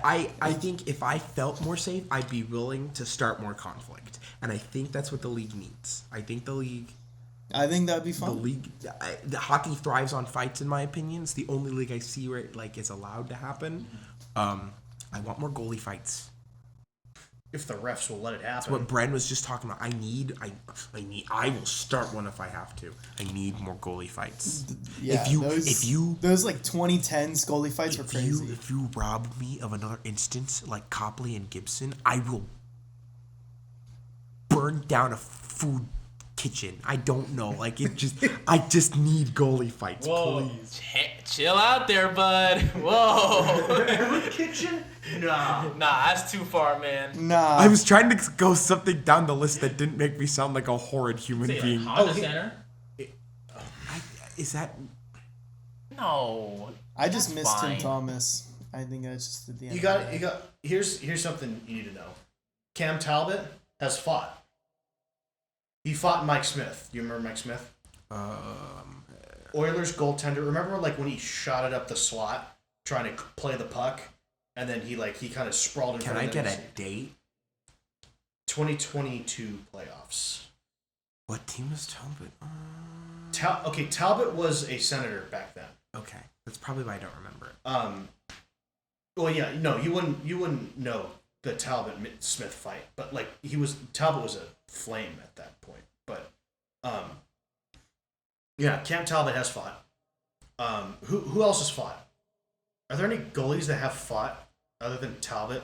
I think if I felt more safe, I'd be willing to start more conflict. And I think that's what the league needs. I think that'd be fun. The hockey thrives on fights, in my opinion. It's the only league I see where it's allowed to happen. I want more goalie fights. if the refs will let it happen. What Bren was just talking about. I will start one if I have to. I need more goalie fights. Yeah, those like 2010s goalie fights were crazy. If you rob me of another instance like Copley and Gibson, I will burn down a food kitchen. I don't know. Like I just need goalie fights, please. Chill out there, bud. Whoa. Kitchen? Nah, that's too far, man. Nah. I was trying to go something down the list that didn't make me sound like a horrid human being. Honda Center? Is that... No. I just missed Tim Thomas. I think that's just at the end. You got. Here's something you need to know. Cam Talbot has fought. He fought Mike Smith. You remember Mike Smith? Oilers goaltender. Remember like when he shot it up the slot trying to play the puck, and then he kind of sprawled in front of Can I get a date? 2022 playoffs. What team was Talbot? Talbot was a Senator back then. Okay, that's probably why I don't remember it. Well, yeah, no, you wouldn't know the Talbot Smith fight, but like Talbot was a Flame at that point. But yeah, Cam Talbot has fought. Who else has fought? Are there any goalies that have fought other than Talbot?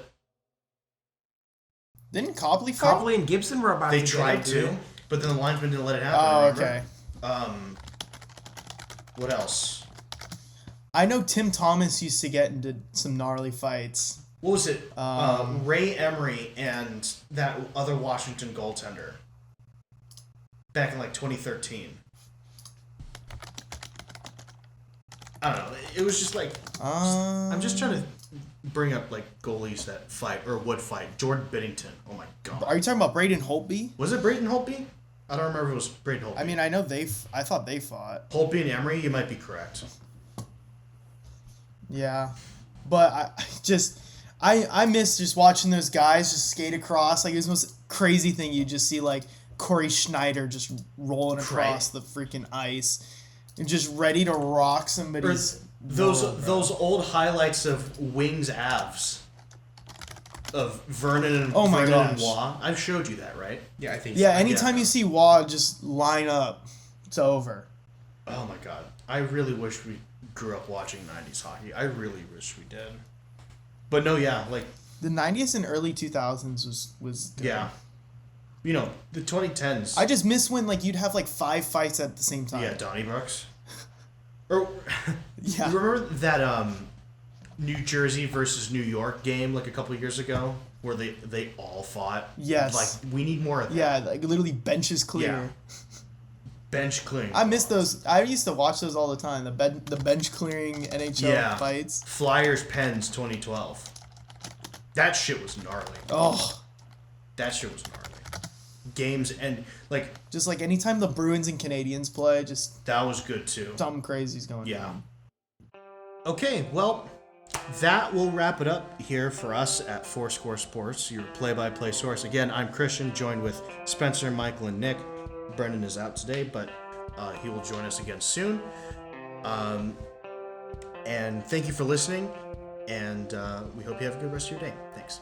Didn't Copley fight? Copley and Gibson were about They to tried get into to, it. but then the linesman didn't let it happen. Oh, remember? okay. What else? I know Tim Thomas used to get into some gnarly fights. What was it? Ray Emery and that other Washington goaltender back in like 2013. I don't know. It was just like I'm just trying to bring up like goalies that fight or would fight. Jordan Binnington. Oh my god. Are you talking about Braden Holtby? Was it Braden Holtby? I don't remember if it was Braden Holtby. I mean, I know I thought they fought. Holtby and Emery, you might be correct. Yeah, but I miss just watching those guys just skate across. Like, it was the most crazy thing. You just see, like, Corey Schneider just rolling across the freaking ice and just ready to rock somebody's those old highlights of Wings Avs of Vernon and and Waugh. I've showed you that, right? Yeah, I think so. Anytime you see Waugh just line up, it's over. Oh my god. I really wish we grew up watching 90s hockey. I really wish we did. But no, yeah, like the 90s and early 2000s was good. Yeah. You know, the 2010s. I just miss when like you'd have like 5 fights at the same time. Yeah, Donnybrooks. Or yeah. You remember that New Jersey versus New York game like a couple of years ago where they all fought? Yes. Like we need more of that. Yeah, like literally benches clear. Yeah. Bench clearing. I miss those. I used to watch those all the time. The bench clearing NHL fights. Flyers Pens 2012. That shit was gnarly. Oh. That shit was gnarly. Games and like just like anytime the Bruins and Canadians play, just that was good too. Something crazy's going on. Okay, well, that will wrap it up here for us at Fourscore Sports, your play-by-play source. Again, I'm Christian, joined with Spencer, Michael, and Nick. Brendan is out today, but he will join us again soon. And thank you for listening, and we hope you have a good rest of your day. Thanks.